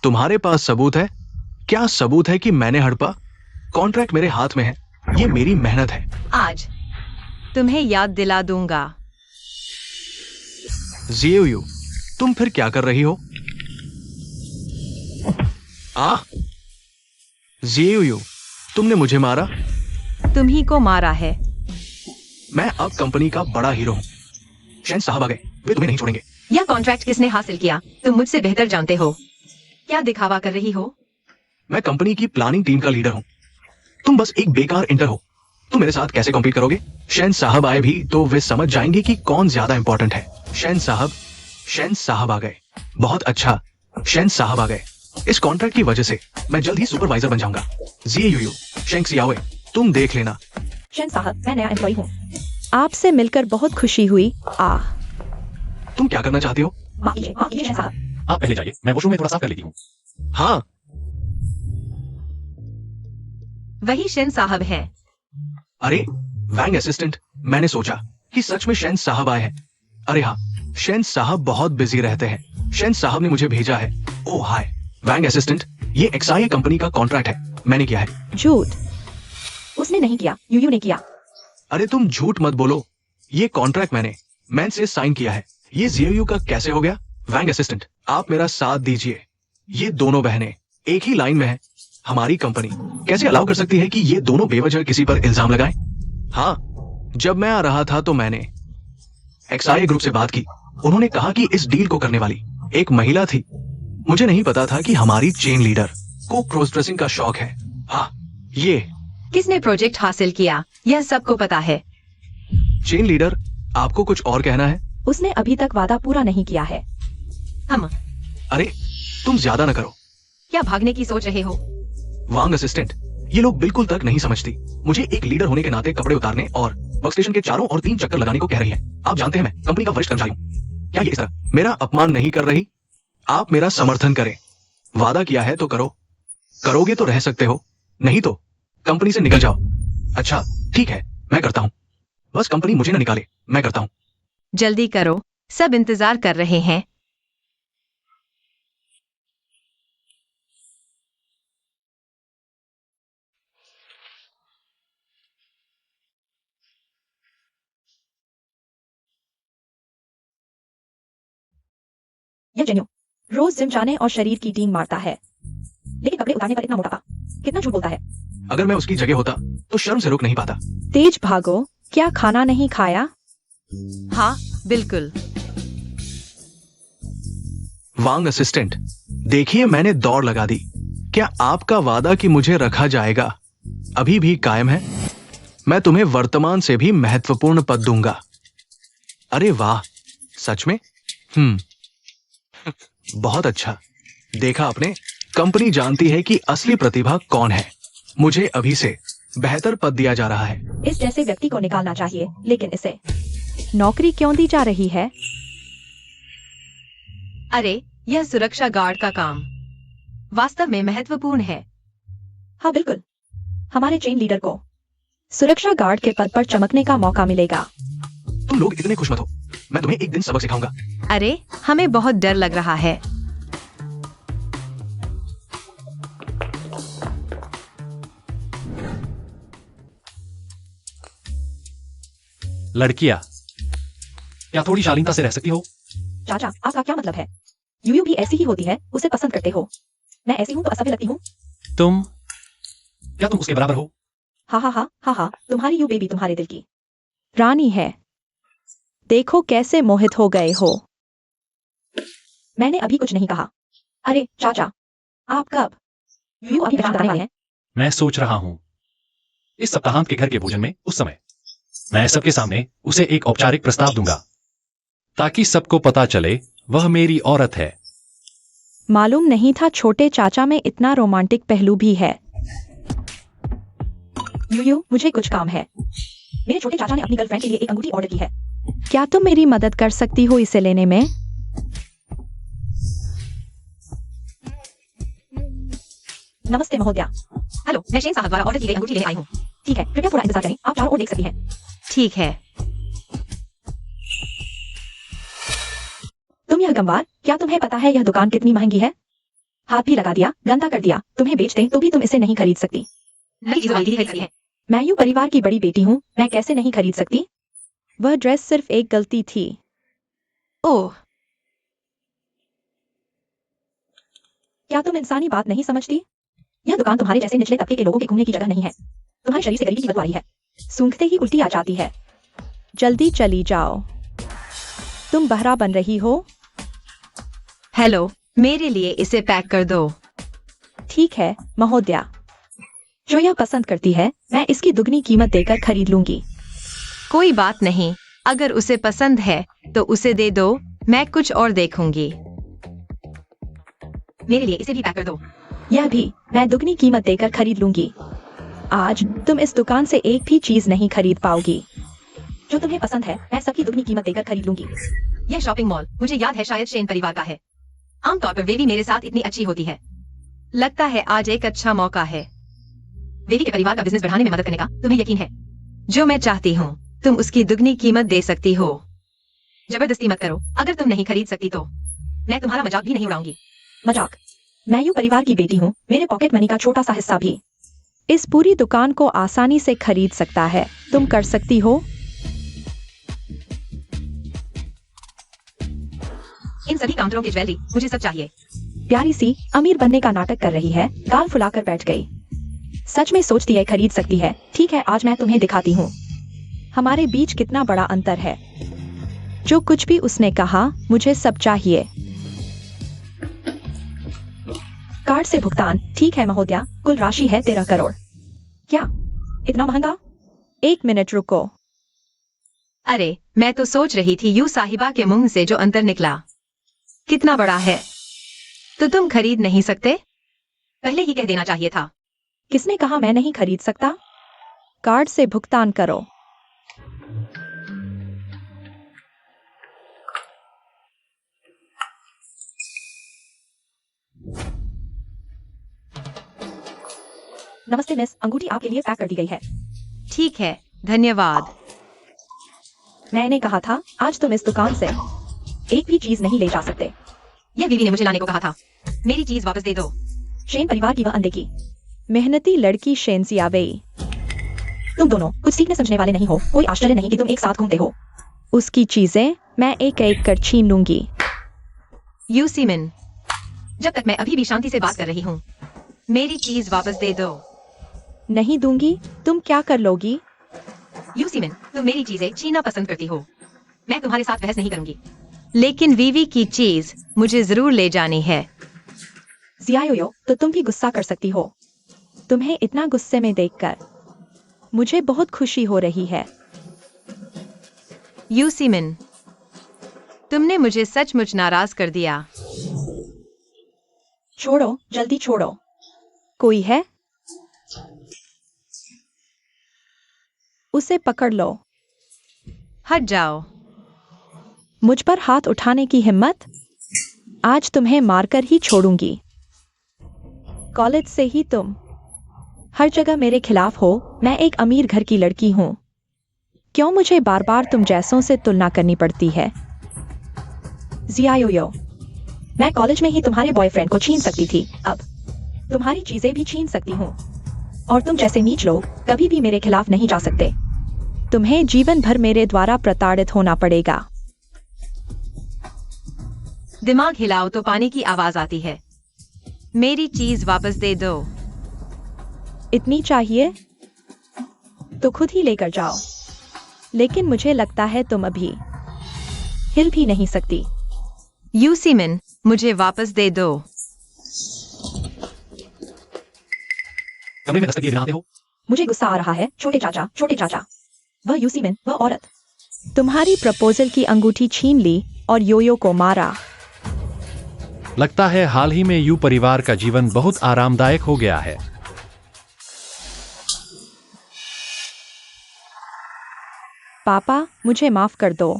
तुम्हारे पास सबूत है? क्या सबूत है कि मैंने हड़पा? कॉन्ट्रैक्ट मेरे हाथ में है, ये मेरी मेहनत है। आज तुम्हें याद दिला दूंगा। जियोयू, तुम फिर क्या कर रही हो? जियोयू, तुमने मुझे मारा। तुम्ही को मारा है। मैं अब कंपनी का बड़ा हीरो हूँ। शेन साहब आ गए, वे तुम्हें नहीं छोड़ेंगे। यह कॉन्ट्रैक्ट किसने हासिल किया? तुम मुझसे बेहतर जानते हो। क्या दिखावा कर रही हो? मैं कंपनी की प्लानिंग टीम का लीडर हूँ, तुम बस एक बेकार इंटर हो। तुम मेरे साथ कैसे कॉम्पीट करोगे? शेन साहब आए भी तो वे समझ जाएंगे कि कौन ज्यादा इंपॉर्टेंट है। शेन साहब आ गए। बहुत अच्छा, शेन साहब आ गए। इस कॉन्ट्रैक्ट की वजह से मैं जल्द ही सुपरवाइजर बन जाऊंगा। जियोयू, शेंग सियाओए, तुम देख लेना। शेन साहब, मैं नया एम्प्लॉय हूँ, आपसे मिलकर बहुत खुशी हुई। तुम क्या करना चाहती हो? माफ कीजिए शेन साहब। आप पहले जाइए, मैं वॉशरूम में थोड़ा साफ कर लेती हूँ। हाँ, वही शेन साहब हैं। अरे वैंग असिस्टेंट, मैंने सोचा कि सच में शेन साहब आए हैं। अरे हाँ, शेन साहब बहुत बिजी रहते हैं। शेन साहब ने मुझे भेजा है। ओह हाय वैंग असिस्टेंट, ये एक्सआईए कंपनी का कॉन्ट्रैक्ट है, मैंने किया है। झूठ, उसने नहीं किया, यूयू ने किया। अरे तुम झूठ मत बोलो, ये कॉन्ट्रैक्ट मैंने से साइन किया है। ये जियोयू का कैसे हो गया? वैंग असिस्टेंट, आप मेरा साथ दीजिए। ये दोनों बहनें एक ही लाइन में हैं। हमारी कंपनी कैसे अलाउ कर सकती है कि ये दोनों बेवजह किसी पर इल्जाम लगाएं? हाँ, जब मैं आ रहा था तो मैंने एक्सआईए ग्रुप से बात की। उन्होंने कहा कि इस डील को करने वाली एक महिला थी। मुझे नहीं पता था कि हमारी चेन लीडर को क्रॉस ड्रेसिंग का शौक है। हाँ, ये किसने प्रोजेक्ट हासिल किया, यह सबको पता है। चेन लीडर, आपको कुछ और कहना है? उसने अभी तक वादा पूरा नहीं किया है। हम अरे तुम ज्यादा न करो। क्या भागने की सोच रहे हो? वांग असिस्टेंट, ये लोग बिल्कुल तक नहीं समझती। मुझे एक लीडर होने के नाते कपड़े उतारने और वर्कस्टेशन के चारों ओर 3 चक्कर लगाने को कह रही है। आप जानते हैं मैं कंपनी का वरिष्ठ कर्मचारी हूँ। क्या ये इस तरह मेरा अपमान नहीं कर रही? आप मेरा समर्थन करें। वादा किया है तो करो, करोगे तो रह सकते हो, नहीं तो कंपनी से निकल जाओ। अच्छा, ठीक है, मैं करता हूँ। बस कंपनी मुझे न निकाले, मैं करता हूँ। जल्दी करो, सब इंतजार कर रहे हैं। यह जेन्यू रोज जिम जाने और शरीर की टीम मारता है, लेकिन कपड़े उतारने पर इतना मोटापा। कितना झूठ बोलता है। अगर मैं उसकी जगह होता तो शर्म से रुक नहीं पाता। तेज भागो, क्या खाना नहीं खाया? हाँ, बिल्कुल। वांग असिस्टेंट, देखिए मैंने दौड़ लगा दी। क्या आपका वादा कि मुझे रखा जाएगा अभी भी कायम है? मैं तुम्हें वर्तमान से भी महत्वपूर्ण पद दूंगा। अरे वाह, सच में? बहुत अच्छा। देखा आपने, कंपनी जानती है कि असली प्रतिभा कौन है। मुझे अभी से बेहतर पद दिया जा रहा है। इस जैसे व्यक्ति को निकालना चाहिए, लेकिन इसे नौकरी क्यों दी जा रही है? अरे, यह सुरक्षा गार्ड का काम वास्तव में महत्वपूर्ण है। हाँ बिल्कुल, हमारे चेन लीडर को सुरक्षा गार्ड के पद पर चमकने का मौका मिलेगा। तुम लोग इतने खुश मत हो, मैं तुम्हें एक दिन सबक सिखाऊंगा। अरे, हमें बहुत डर लग रहा है। लड़कियां, क्या थोड़ी शालीनता से रह सकती हो? चाचा, आपका क्या मतलब है? यूयू भी ऐसी ही होती है, उसे पसंद करते हो। मैं ऐसी हूँ तो असभ्य लगती हूँ? क्या तुम उसके बराबर हो? हाँ हाँ हाँ हाँ हाँ, तुम्हारी यू बेबी तुम्हारे दिल की रानी है। देखो कैसे मोहित हो गए हो। मैंने अभी कुछ नहीं कहा। अरे चाचा, आप कब यूयू अभी पहचान बताने वाले हैं? मैं सोच रहा हूं इस सप्ताहांत के घर के भोजन में उस समय मैं सबके सामने उसे एक औपचारिक प्रस्ताव दूंगा, ताकि सबको पता चले वह मेरी औरत है। मालूम नहीं था छोटे चाचा में इतना रोमांटिक पहलू भी है। यूयू, मुझे कुछ काम है। मेरे छोटे चाचा ने अपनी गर्लफ्रेंड के लिए एक अंगूठी ऑर्डर की है। क्या तुम मेरी मदद कर सकती हो इसे लेने में? नमस्ते महोदया। हेलो, मैं शेन साहब द्वारा ऑर्डर की गई अंगूठी लेने आई हूँ। ठीक है, कृपया थोड़ा इंतजार करें, आप चारों ओर देख सकती हैं। ठीक है। तुम यह गंवार, क्या तुम्हें पता है यह दुकान कितनी महंगी है? हाथ भी लगा दिया, गंदा कर दिया। तुम्हें बेच दें तो भी तुम इसे नहीं खरीद सकती। नई चीजों वाली खरीद सकती है। मैं यूं परिवार की बड़ी बेटी हूँ, मैं कैसे नहीं खरीद सकती? वह ड्रेस सिर्फ एक गलती थी। ओह, क्या तुम इंसानी बात नहीं समझती? यह दुकान तुम्हारे जैसे निचले तबके के लोगों के घूमने की जगह नहीं है। तुम्हारे शरीर से गरीबी की बदबू आ रही है। सूंघते ही उल्टी आ जाती है। जल्दी चली जाओ। तुम बहरा बन रही हो। हेलो, मेरे लिए इसे पैक कर दो। ठीक है महोदया, जो यह पसंद करती है मैं इसकी दुगनी कीमत देकर खरीद लूंगी। कोई बात नहीं, अगर उसे पसंद है तो उसे दे दो, मैं कुछ और देखूंगी। मेरे लिए इसे भी पैक कर दो। यह भी मैं दुगनी कीमत देकर खरीद लूंगी। आज तुम इस दुकान से एक भी चीज नहीं खरीद पाओगी। जो तुम्हें पसंद है मैं सबकी दुगनी कीमत देकर खरीद लूंगी। यह शॉपिंग मॉल मुझे याद है शायद शेन परिवार का है। आमतौर पर वेवी मेरे साथ इतनी अच्छी होती है। लगता है आज एक अच्छा मौका है। वेवी के परिवार का बिजनेस बढ़ाने में मदद करने का तुम्हें यकीन है? जो मैं चाहती हूँ तुम उसकी दुगनी कीमत दे सकती हो। जबरदस्ती मत करो, अगर तुम नहीं खरीद सकती तो मैं तुम्हारा मजाक भी नहीं उड़ाऊंगी। मजाक? मैं यूं परिवार की बेटी हूँ, मेरे पॉकेट मनी का छोटा सा हिस्सा भी इस पूरी दुकान को आसानी से खरीद सकता है। तुम कर सकती हो। इन सभी काउंटरों की ज्वेलरी मुझे सब चाहिए। प्यारी सी अमीर बनने का नाटक कर रही है, गाल फुलाकर बैठ गई। सच में सोचती है खरीद सकती है। ठीक है, आज मैं तुम्हें दिखाती हूँ हमारे बीच कितना बड़ा अंतर है। जो कुछ भी उसने कहा मुझे सब चाहिए। कार्ड से भुगतान? ठीक है महोदया, कुल राशि है 13 करोड़। क्या इतना महंगा? 1 मिनट रुको। अरे, मैं तो सोच रही थी यू साहिबा के मुंह से जो अंतर निकला कितना बड़ा है। तो तुम खरीद नहीं सकते? पहले ही कह देना चाहिए था। किसने कहा मैं नहीं खरीद सकता? कार्ड से भुगतान करो। नमस्ते मिस, अंगूठी आपके लिए पैक कर दी गई है। ठीक है, धन्यवाद। मैंने कहा था आज तुम इस दुकान से एक भी चीज नहीं ले जा सकते। यह वीवी ने मुझे लाने को कहा था। मेरी चीज वापस दे दो। शेन परिवार की वह अनदेखी। मेहनती लड़की शेन सियावेई। तुम दोनों कुछ सीखने समझने वाले नहीं हो। कोई आश्चर्य नहीं कि तुम एक साथ घूमते हो। उसकी चीजें मैं एक एक कर छीन लूंगी। यू सीमिन, जब तक मैं अभी भी शांति से बात कर रही हूँ, मेरी चीज वापस दे दो। नहीं दूंगी। तुम क्या कर लोगी? यू सीमिन, तुम मेरी चीजें छीनना पसंद करती हो। मैं तुम्हारे साथ बहस नहीं करूंगी। लेकिन वीवी की चीज मुझे जरूर ले जानी है। जियायो, तो तुम भी गुस्सा कर सकती हो। तुम्हें इतना गुस्से में देखकर मुझे बहुत खुशी हो रही है। यू सीमिन, तुमने मुझे सचमुच नाराज कर दिया। छोड़ो, जल्दी छोड़ो। कोई है? उसे पकड़ लो। हट जाओ। मुझ पर हाथ उठाने की हिम्मत? आज तुम्हें मारकर ही छोड़ूंगी। कॉलेज से ही तुम हर जगह मेरे खिलाफ हो। मैं एक अमीर घर की लड़की हूं। क्यों मुझे बार बार तुम जैसों से तुलना करनी पड़ती है? जियायो, मैं कॉलेज में ही तुम्हारे बॉयफ्रेंड को छीन सकती थी, अब तुम्हारी चीजें भी छीन सकती हूँ। और तुम जैसे नीच लोग कभी भी मेरे खिलाफ नहीं जा सकते। तुम्हें जीवन भर मेरे द्वारा प्रताड़ित होना पड़ेगा। दिमाग हिलाओ तो पानी की आवाज आती है। मेरी चीज वापस दे दो। इतनी चाहिए तो खुद ही लेकर जाओ। लेकिन मुझे लगता है तुम अभी हिल भी नहीं सकती। यू सीमिन, मुझे वापस दे दो। कमरे में दस्तक दिए बिना आते हो। मुझे गुस्सा आ रहा है। छोटे चाचा, छोटे चाचा। वह यूसीमिन, वह औरत। तुम्हारी प्रपोजल की अंगूठी छीन ली और योयो को मारा। लगता है हाल ही में यू परिवार का जीवन बहुत आरामदायक हो गया है। पापा, मुझे माफ कर दो।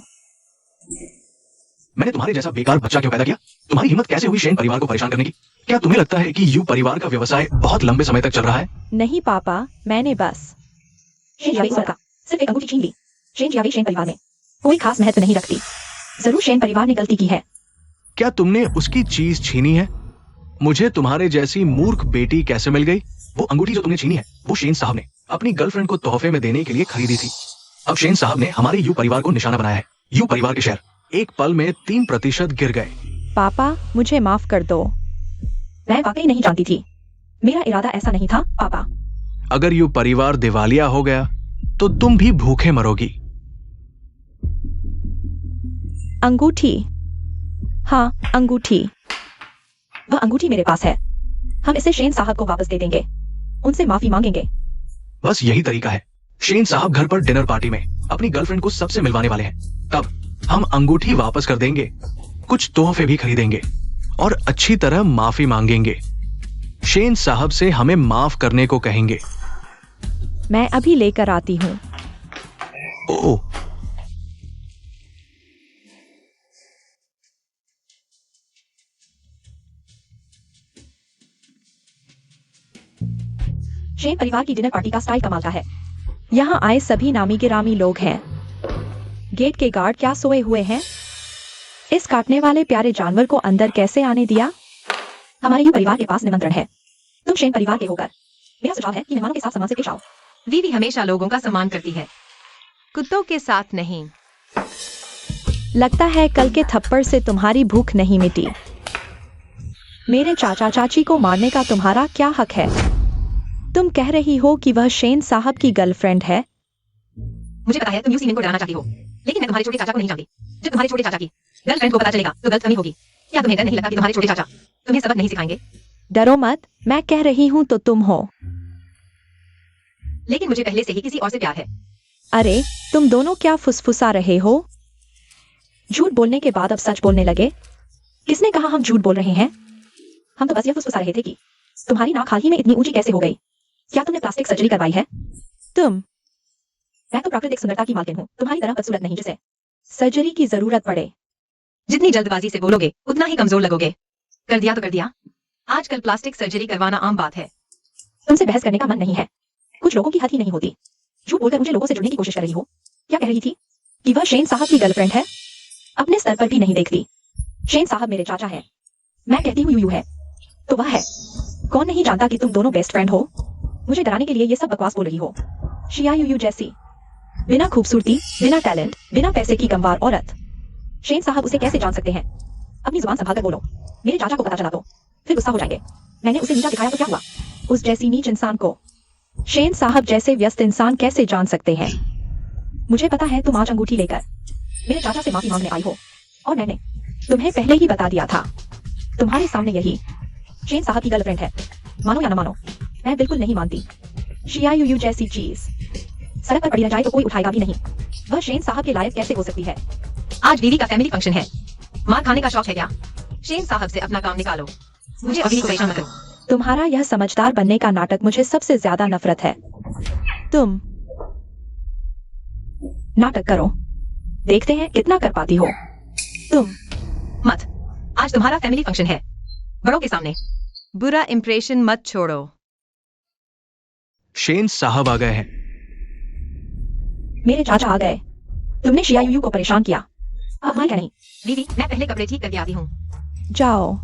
मैंने तुम्हारे जैसा बेकार बच्चा क्यों पैदा किया? तुम्हारी हिम्मत कैसे हुई शेन परिवार को परेशान करने की? क्या तुम्हें लगता है कि यू परिवार का व्यवसाय बहुत लंबे समय तक चल रहा है? नहीं पापा, मैंने बस शेन जियावे का सिर्फ एक अंगूठी छीन ली। शेन जियावे शेन परिवार में कोई खास महत्व नहीं रखती। जरूर शेन परिवार ने गलती की है। क्या तुमने उसकी चीज छीनी है? मुझे तुम्हारे जैसी मूर्ख बेटी कैसे मिल गई? वो अंगूठी जो तुमने छीनी है, वो शेन साहब ने अपनी गर्लफ्रेंड को तोहफे में देने के लिए खरीदी थी। अब शेन साहब ने हमारे यू परिवार को निशाना बनाया है। यू परिवार के शेयर एक पल में 3% गिर गए। पापा, मुझे माफ कर दो। मैं वाकई नहीं जानती थी। मेरा इरादा ऐसा नहीं था, पापा। अगर यू परिवार दिवालिया हो गया तो तुम भी भूखे मरोगी। अंगूठी? हाँ, अंगूठी। वह अंगूठी मेरे पास है। हम इसे शेन साहब को वापस दे देंगे। उनसे माफी मांगेंगे। बस यही तरीका है। शेन साहब घर पर डिनर पार्टी में अपनी गर्लफ्रेंड को सबसे मिलवाने वाले हैं। तब हम अंगूठी वापस कर देंगे, कुछ तोहफे भी खरीदेंगे और अच्छी तरह माफी मांगेंगे। शेन साहब से हमें माफ करने को कहेंगे। मैं अभी लेकर आती हूँ। ओह, शेन परिवार की डिनर पार्टी का स्टाइल कमाल का है। यहाँ आए सभी नामी गिरामी लोग हैं। गेट के गार्ड क्या सोए हुए हैं? इस काटने वाले प्यारे जानवर को अंदर कैसे आने दिया? हमारे यू परिवार के पास निमंत्रण है। तुम शेन परिवार के होकर मेरा सुझाव है कि मेहमानों के साथ सम्मान से पेश आओ। वीवी हमेशा लोगों का सम्मान करती है, कुत्तों के साथ नहीं। लगता है कल के थप्पड़ से तुम्हारी भूख नहीं मिटी। मेरे चाचा चाची को मारने का तुम्हारा क्या हक है? तुम कह रही हो कि वह शेन साहब की गर्लफ्रेंड है? मुझे पता है तुम यूसीमिन को डराना चाहती हो, लेकिन मैं तुम्हारे छोटे चाचा को नहीं जानती। जब तुम्हारे छोटे चाचा की गर्लफ्रेंड को पता चलेगा तो गलतफहमी होगी। क्या तुम्हें डर नहीं लगता कि तुम्हारे छोटे चाचा तुम्हें सबक नहीं सिखाएंगे? डरो मत, मैं कह रही हूँ तो तुम हो। लेकिन मुझे पहले से ही किसी और से प्यार है। अरे, तुम दोनों क्या फुसफुसा रहे हो? झूठ बोलने के बाद अब सच बोलने लगे। किसने कहा हम झूठ बोल रहे हैं? हम तो बस ये फुसफुसा रहे थे कि तुम्हारी नाक हाल ही में इतनी ऊंची कैसे हो गई। क्या तुमने प्लास्टिक सर्जरी करवाई है? मैं तो प्राकृतिक सुंदरता की मालकिन हूँ, तुम्हारी तरह बदसूरत नहीं जिसे सर्जरी की जरूरत पड़े। जितनी जल्दबाजी से बोलोगे उतना ही कमजोर लगोगे। कर दिया तो कर दिया। आजकल प्लास्टिक सर्जरी करवाना आम बात है। तुमसे बहस करने का मन नहीं है। कुछ लोगों की हद ही नहीं होती। झूठ बोलकर मुझे लोगों से जुड़ने की कोशिश कर रही हो। क्या कह रही थी कि वह शेन साहब की गर्लफ्रेंड है? अपने स्तर पर भी नहीं देखती। शेन साहब मेरे चाचा है। मैं कहती हूँ यूयू है तो वह है। कौन नहीं जानता कि तुम दोनों बेस्ट फ्रेंड हो। मुझे डराने के लिए ये सब बकवास बोल रही हो। शिया यूयू जैसी बिना खूबसूरती, बिना टैलेंट, बिना पैसे की गंवार औरत। शेन साहब उसे कैसे जान सकते हैं? अपनी जुबान संभालकर बोलो। मेरे चाचा को पता चला तो फिर गुस्सा हो जाएंगे। मैंने उसे नीचा दिखाया तो क्या हुआ? उस जैसी नीच इंसान को शेन साहब जैसे व्यस्त इंसान कैसे जान सकते हैं? मुझे पता है तुम आज अंगूठी लेकर मेरे चाचा से माफी मांगने आई हो और मैंने तुम्हें पहले ही बता दिया था। तुम्हारे सामने यही शेन साहब की गर्लफ्रेंड है। मानो या न मानो, मैं बिल्कुल नहीं मानती। शिया यूयू जैसी चीज सड़क पर पड़ी रह जाए तो कोई उठाएगा भी नहीं। वह शेन साहब के लायक कैसे हो सकती है? आज दीदी का फैमिली फंक्शन है। मार खाने का शौक है क्या? शेन साहब से अपना काम निकालो। मुझे अभी को परेशान मत करो। तुम्हारा यह समझदार बनने का नाटक मुझे सबसे ज्यादा नफरत है। तुम नाटक करो, देखते हैं कितना कर पाती हो। तुम मत। आज तुम्हारा फैमिली फंक्शन है, बड़ों के सामने। बुरा इंप्रेशन मत छोड़ो। शेन साहब आ गए हैं। मेरे चाचा आ गए। तुमने शिया यूयू को परेशान किया। अब मैं क्या नहीं। दीदी, मैं पहले कपड़े ठीक करके आती हूँ। जाओ।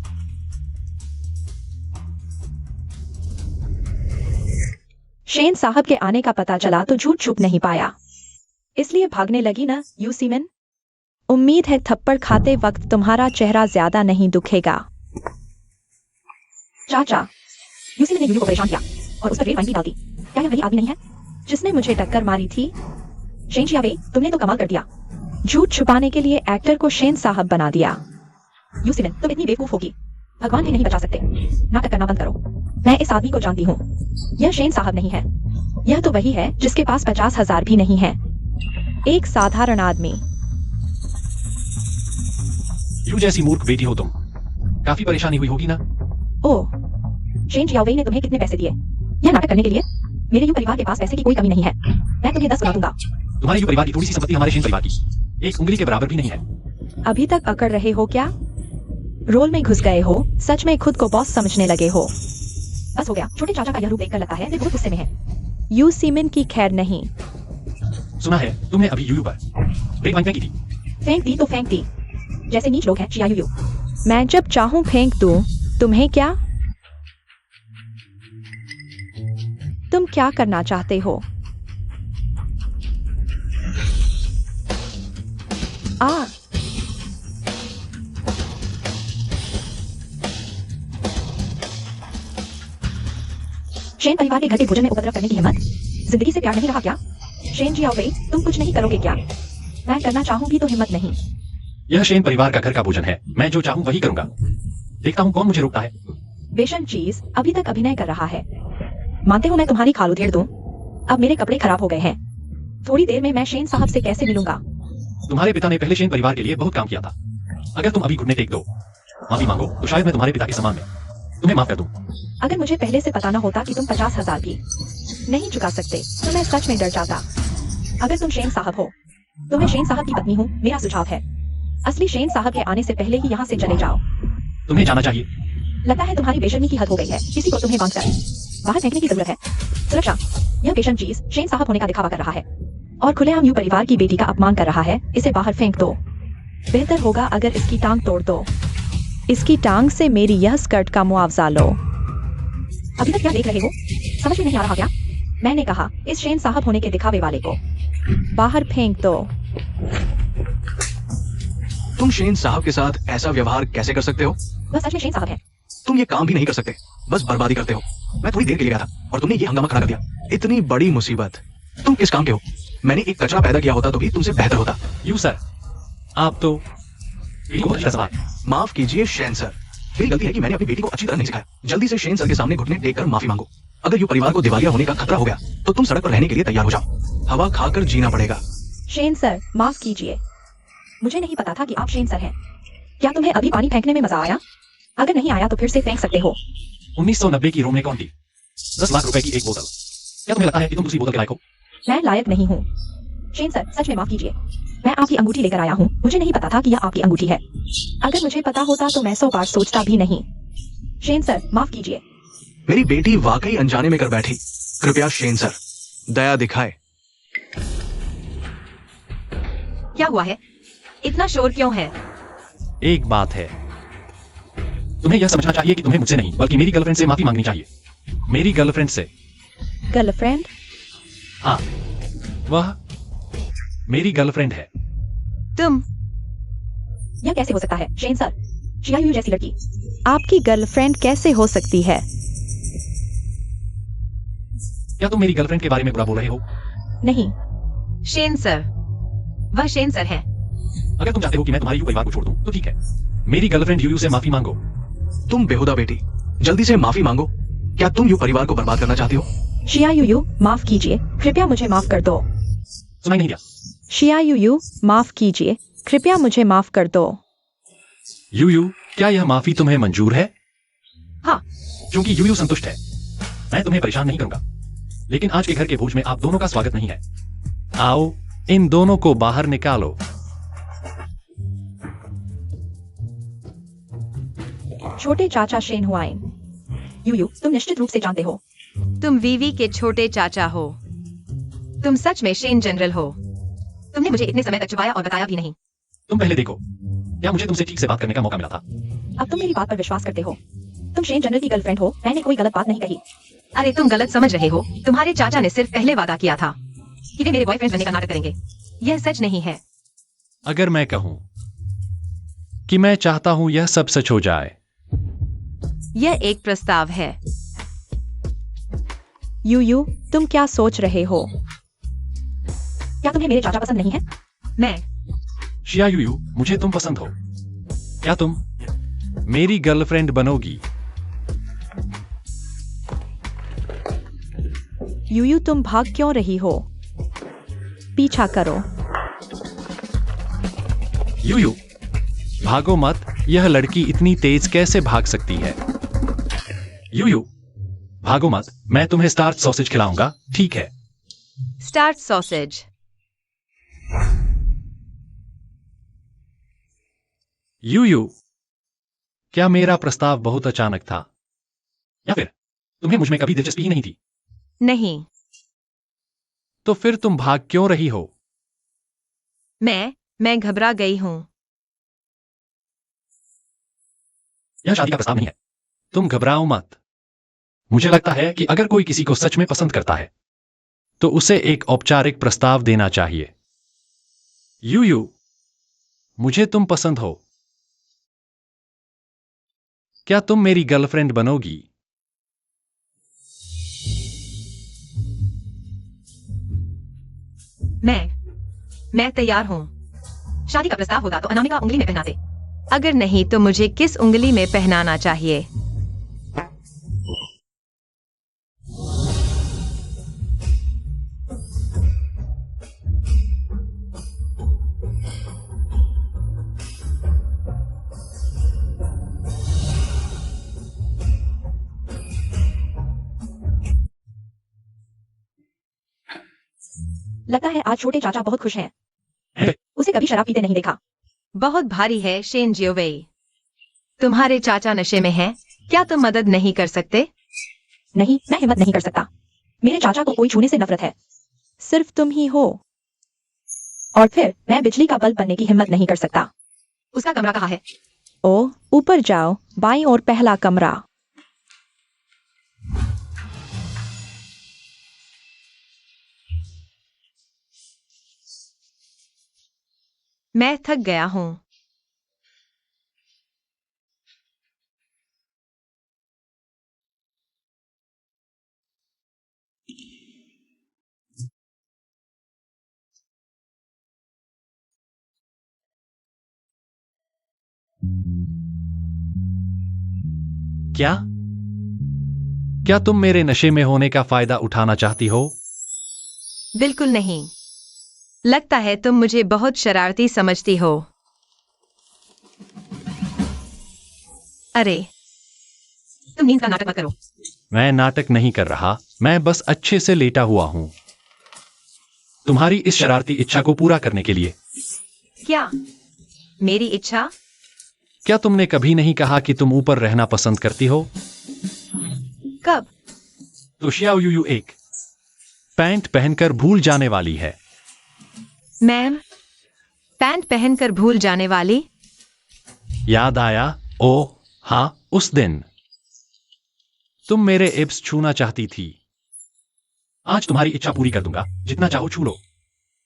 शेन साहब के आने का पता चला तो झूठ छुप नहीं पाया, इसलिए भागने लगी ना यूसीमिन। उम्मीद है थप्पड़ खाते वक्त तुम्हारा चेहरा ज्यादा नहीं दुखेगा। चाचा, यूसी ने यूयू को परेशान किया और उस पर रेड वाइन भी डाल दी। क्या यह वही आदमी नहीं है जिसने मुझे टक्कर मारी थी? शेन शियावे, तुमने तो कमाल कर दिया। झूठ छुपाने के लिए एक्टर को शेन साहब बना दिया। यूसीमिन, तुम इतनी बेवकूफ होगी, भगवान भी नहीं बचा सकते। नाटक करना बंद करो। मैं इस आदमी को जानती हूँ। यह शेन साहब नहीं है। यह तो वही है जिसके पास 50,000 भी नहीं है। एक साधारण आदमी। यू जैसी मूर्ख बेटी हो तुम। काफी परेशानी हुई होगी ना? ओह, शेन शियावे ने तुम्हें कितने पैसे दिए यह नाटक करने के लिए? मेरे यू परिवार के पास पैसे की कोई कमी नहीं है। मैं तुम्हें 10 गुना दूंगा। तुम्हारे यू परिवार की थोड़ी सी संपत्ति हमारे शेन परिवार की एक उंगली के बराबर भी नहीं है। अभी तक अकड़ रहे हो क्या? रोल में घुस गए हो? सच में खुद को बॉस समझने लगे हो? बस हो गया। छोटे चाचा का यह रूप देखकर लगता है वे बहुत गुस्से में हैं। यू सीमिन की खैर नहीं। सुना है तुमने अभी यूयू पर रेड वाइन फेंकी थी। फेंक दी तो फेंक दी, जैसे नीच लोग हैं शिया यूयू। मैं जब चाहूं फेंक दूं। तुम्हें क्या? तुम क्या करना चाहते हो? शेन परिवार के घर के भोजन में उपद्रव करने की हिम्मत? जिंदगी से प्यार नहीं रहा क्या? शेन जियावे, तुम कुछ नहीं करोगे क्या? मैं करना चाहूंगी तो हिम्मत नहीं। यह शेन परिवार का घर का भोजन है। मैं जो चाहूं वही करूंगा। देखता हूं कौन मुझे रोकता है। बेशन चीज अभी तक अभिनय कर रहा है। मानते हो मैं तुम्हारी खाल उधेड़ दूं? अब मेरे कपड़े खराब हो गए हैं। थोड़ी देर में मैं शेन साहब से कैसे मिलूंगा? तुम्हारे पिता ने पहले शेन परिवार के लिए बहुत काम किया था। अगर तुम अभी घुटने टेक दो, माफी मांगो, तो शायद मैं तुम्हारे पिता के सम्मान में तुम्हें माफ कर दूं। अगर मुझे पहले से पता न होता कि तुम 50,000 भी नहीं चुका सकते तो मैं सच में डर जाता। अगर तुम शेन साहब हो तो मैं शेन साहब की पत्नी हूँ। मेरा सुझाव है असली शेन साहब के आने से पहले ही यहाँ से चले जाओ। तुम्हें जाना चाहिए। लगता है तुम्हारी बेशर्मी की हद हो गई है। किसी को तुम्हें बांधकर बाहर फेंकने की जरूरत है। सुरक्षा, यह बेशर्म चीज शेन साहब होने का दिखावा कर रहा है और खुलेआम यू परिवार की बेटी का अपमान कर रहा है। इसे बाहर फेंक दो। बेहतर होगा अगर इसकी टांग तोड़ दो। इसकी टांग से मेरी यह स्कर्ट का मुआवजा लो। अभी तक क्या देख रहे हो? समझ में नहीं आ रहा क्या? मैंने कहा इस शेन साहब होने के दिखावे वाले को बाहर फेंक दो। तुम शेन साहब के साथ ऐसा व्यवहार कैसे कर सकते हो? वह सच में शेन साहब है। तुम ये काम भी नहीं कर सकते, बस बर्बादी करते हो। मैं थोड़ी देर के लिए गया था और तुमने ये हंगामा खड़ा कर दिया। इतनी बड़ी मुसीबत। तुम किस काम के हो? मैंने एक कचरा पैदा किया होता तो भी तुमसे बेहतर होता। यू सर, आप तो बहुत अच्छा सवाल। माफ कीजिए शेन सर, मेरी गलती है कि मैंने अपनी बेटी को अच्छी तरह नहीं सिखाया। जल्दी से शेन सर के सामने घुटने टेक कर माफी मांगो। अगर यू परिवार को दिवालिया होने का खतरा हो गया तो तुम सड़क पर रहने के लिए तैयार हो जाओ। हवा खाकर जीना पड़ेगा। शेन सर, माफ कीजिए। मुझे नहीं पता था कि आप शेन सर हैं। क्या तुम्हें अभी पानी फेंकने में मजा आया? अगर नहीं आया तो फिर से फेंक सकते हो। 1990 की रोम ने कौन थी? 10 लाख रुपए की एक बोतल। क्या तुम्हें लगता है कि तुम दूसरी बोतल के लायक हो? मैं लायक नहीं हूँ। शेन सर, सच में माफ कीजिए। मैं आपकी अंगूठी लेकर आया हूँ। मुझे नहीं पता था कि यह आपकी अंगूठी है। अगर मुझे पता होता तो मैं 100 बार सोचता भी नहीं। शेन सर, माफ कीजिए। मेरी बेटी वाकई अनजाने में कर बैठी। कृपया शेन सर दया दिखाए। क्या हुआ है? इतना शोर क्यों है? एक बात है, तुम्हें यह समझना चाहिए कि तुम्हें मुझसे नहीं बल्कि मेरी गर्लफ्रेंड से माफी मांगनी चाहिए। मेरी गर्लफ्रेंड से। गर्लफ्रेंड? हाँ, वह मेरी गर्लफ्रेंड है। तुम यह कैसे हो सकता है शेन सर? शियायू जैसी लड़की। आपकी गर्लफ्रेंड कैसे हो सकती है? क्या तुम मेरी गर्लफ्रेंड के बारे में बुरा बोल रहे हो? नहीं, शेन सर, वह शेन सर है। अगर तुम चाहते हो कि मैं तुम्हारे यू परिवार को छोड़ दूं तो ठीक है। मेरी गर्लफ्रेंड यूयू से माफी मांगो। तुम बेहुदा बेटी, जल्दी से माफी मांगो। क्या तुम यू परिवार को बर्बाद करना चाहती हो? शियायू माफ कीजिए, कृपया मुझे माफ कर दो। सुनाई नहीं दिया? शियायू, माफ कीजिए, कृपया मुझे माफ कर दो। यूयू, क्या यह माफी तुम्हें मंजूर है? हाँ। क्योंकि यूयू संतुष्ट है, मैं तुम्हें परेशान नहीं करूंगा। लेकिन आज के घर के भोज में आप दोनों का स्वागत नहीं है। आओ, इन दोनों को बाहर निकालो। छोटे चाचा शेन हुआइन। यूयू, तुम निश्चित रूप से जानते हो। तुम वीवी के छोटे चाचा हो। तुम सच में शेन जनरल हो। तुमने मुझे इतने समय तक छुपाया और बताया भी नहीं। तुम पहले देखो, क्या मुझे तुमसे ठीक से बात करने का मौका मिला था? अब तुम मेरी बात पर विश्वास करते हो। तुम शेन जनरल की गर्लफ्रेंड हो, मैंने कोई गलत बात नहीं कही। अरे तुम गलत समझ रहे हो। तुम्हारे चाचा ने सिर्फ पहले वादा किया था कि वे मेरे बॉयफ्रेंड बनने का नाटक करेंगे। यह सच नहीं है। अगर मैं कहूं कि मैं चाहता हूं यह सब सच हो जाए। यह एक प्रस्ताव है। यूयू, तुम क्या सोच रहे हो? क्या तुम्हें मेरे चाचा पसंद नहीं है? मैं शियायू, मुझे तुम पसंद हो। क्या तुम मेरी गर्लफ्रेंड बनोगी? यूयू, तुम भाग क्यों रही हो? पीछा करो। यूयू, भागो मत। यह लड़की इतनी तेज कैसे भाग सकती है? यूयू, भागो मत। मैं तुम्हें स्टार्च सॉसेज खिलाऊंगा, ठीक है? Starch sausage. यूयू, क्या मेरा प्रस्ताव बहुत अचानक था? या फिर तुम्हें मुझ में कभी दिलचस्पी ही नहीं थी? नहीं, तो फिर तुम भाग क्यों रही हो? मैं घबरा गई हूं। यह शादी का प्रस्ताव नहीं है। तुम घबराओ मत। मुझे लगता है कि अगर कोई किसी को सच में पसंद करता है तो उसे एक औपचारिक प्रस्ताव देना चाहिए। यूयू, मुझे तुम पसंद हो। क्या तुम मेरी गर्लफ्रेंड बनोगी? मैं तैयार हूं। शादी का प्रस्ताव होता तो अनामिका उंगली में पहनाते। अगर नहीं तो मुझे किस उंगली में पहनाना चाहिए? लगता है आज छोटे चाचा बहुत खुश हैं। उसे कभी शराब पीते नहीं देखा। बहुत भारी है शेन जियोवेई। तुम्हारे चाचा नशे में हैं। क्या तुम मदद नहीं कर सकते? नहीं, मैं हिम्मत नहीं कर सकता। मेरे चाचा को कोई छूने से नफरत है। सिर्फ तुम ही हो। और फिर मैं बिजली का बल्ब बनने की हिम्मत नहीं कर सकता। उसका कमरा कहाँ है? ओ, ऊपर जाओ, बाईं ओर पहला कमरा। मैं थक गया हूं। क्या तुम मेरे नशे में होने का फायदा उठाना चाहती हो? बिल्कुल नहीं। लगता है तुम मुझे बहुत शरारती समझती हो। अरे, तुम नींद का नाटक मत करो। मैं नाटक नहीं कर रहा, मैं बस अच्छे से लेटा हुआ हूं तुम्हारी इस शरारती इच्छा को पूरा करने के लिए। क्या मेरी इच्छा? क्या तुमने कभी नहीं कहा कि तुम ऊपर रहना पसंद करती हो? कब? तो शियाओ एक पैंट पहनकर भूल जाने वाली है। मैम, पैंट पहनकर भूल जाने वाली। याद आया? ओह हाँ, उस दिन तुम मेरे एब्स छूना चाहती थी। आज तुम्हारी इच्छा पूरी कर दूंगा, जितना चाहो छू लो।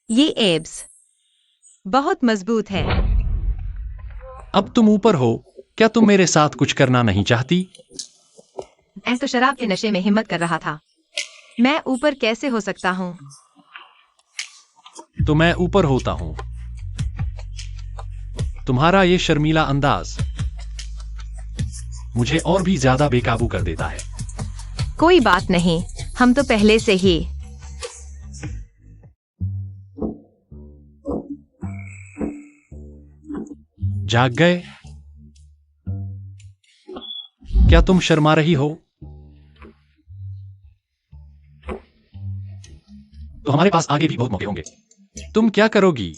ये एब्स बहुत मजबूत है। अब तुम ऊपर हो, क्या तुम मेरे साथ कुछ करना नहीं चाहती? मैं तो शराब के नशे में हिम्मत कर रहा था। मैं ऊपर कैसे हो सकता हूँ? तो मैं ऊपर होता हूं। तुम्हारा ये शर्मीला अंदाज मुझे और भी ज्यादा बेकाबू कर देता है। कोई बात नहीं, हम तो पहले से ही। जाग गए? क्या तुम शर्मा रही हो? तो हमारे पास आगे भी बहुत मौके होंगे। तुम क्या करोगी?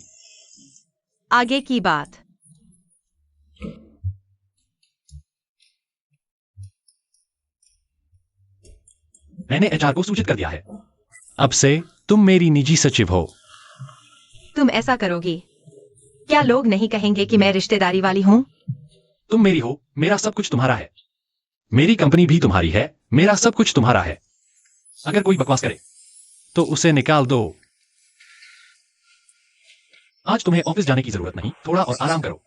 आगे की बात। मैंने एचआर को सूचित कर दिया है। अब से तुम मेरी निजी सचिव हो। तुम ऐसा करोगी? क्या लोग नहीं कहेंगे कि मैं रिश्तेदारी वाली हूँ? तुम मेरी हो, मेरा सब कुछ तुम्हारा है। मेरी कंपनी भी तुम्हारी है, मेरा सब कुछ तुम्हारा है। अगर कोई बकवास करे तो उसे निकाल दो। आज तुम्हें ऑफिस जाने की जरूरत नहीं, थोड़ा और आराम करो।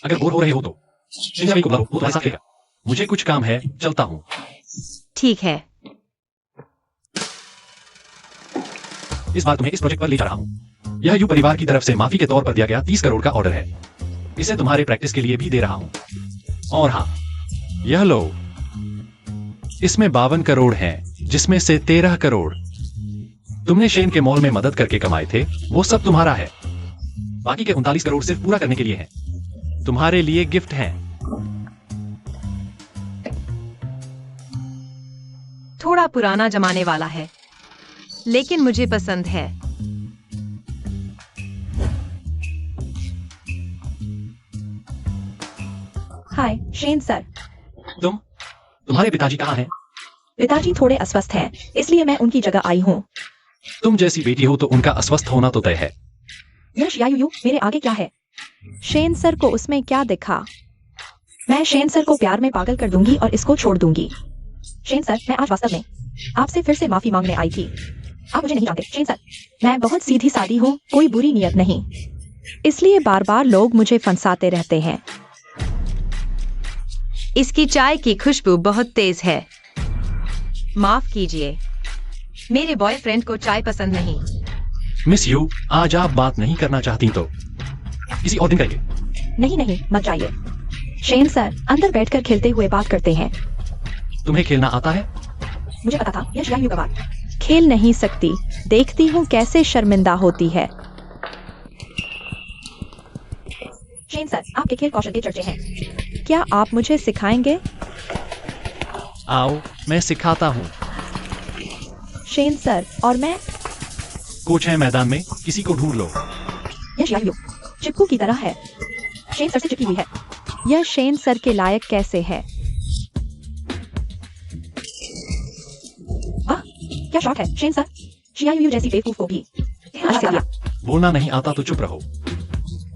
अगर बोर हो रहे हो तो शिंजाई को बुलाओ, वो तुम्हारे साथ रहेगा। मुझे कुछ काम है, चलता हूं। ठीक है। इस बार तुम्हें इस प्रोजेक्ट पर ले जा रहा हूं। यह यू परिवार की तरफ से माफी के तौर पर दिया गया 30 करोड़ का ऑर्डर है। इसे तुम्हारे प्रैक्टिस के लिए भी दे रहा हूं। और हाँ, यह लो। इसमें 52 करोड़ हैं, जिसमें से 13 करोड़ तुमने शेन के मॉल में मदद करके कमाए थे, वो सब तुम्हारा है। बाकी के 39 करोड़ सिर्फ पूरा करने के लिए हैं। तुम्हारे लिए गिफ्ट हैं। थोड़ा पुराना जमाने वाला है, लेकिन मुझे पसंद है। हाय शेन सर। तुम्हारे पिताजी कहाँ हैं? पिताजी थोड़े अस्वस्थ हैं, इसलिए मैं उनकी जगह आई हूँ। तुम जैसी बेटी हो तो उनका अस्वस्थ होना तो तय है। यश यायू, मेरे आगे क्या है? शेन सर को उसमें क्या दिखा? मैं शेन सर को प्यार में पागल कर दूंगी और इसको छोड़ दूंगी। शेन सर, मैं आज वास्तव में आपसे फिर से माफी मांगने आई थी। आप मुझे नहीं जानते शेन सर, मैं बहुत सीधी सादी हूँ, कोई बुरी नियत नहीं। इसलिए बार बार लोग मुझे फंसाते रहते हैं। इसकी चाय की खुशबू बहुत तेज है। माफ कीजिए, मेरे बॉयफ्रेंड को चाय पसंद नहीं। मिस यू, आज आप बात नहीं करना चाहती तो किसी और दिन करिए। नहीं नहीं, मत जाइए। शेन सर, अंदर बैठकर खेलते हुए बात करते हैं। तुम्हें खेलना आता है? मुझे पता था यश यायू का बात। खेल नहीं सकती, देखती हूँ कैसे शर्मिंदा होती है। शेन सर, आपके खेल कौशल के चर्चे हैं। क्या आप मुझे सिखाएंगे? आओ, मैं सिखाता हूँ। शेन सर, और मैं? कोच है मैदान में, किसी को ढूंढ लो। यश यायू चिपकू की तरह है। शेन सर से चिपकी हुई है। यह शेन सर के लायक कैसे है? वाह, क्या शॉट है शेन सर। शियायू जैसी बेवकूफ को भी अच्छा खेल दिया। बोलना नहीं आता तो चुप रहो।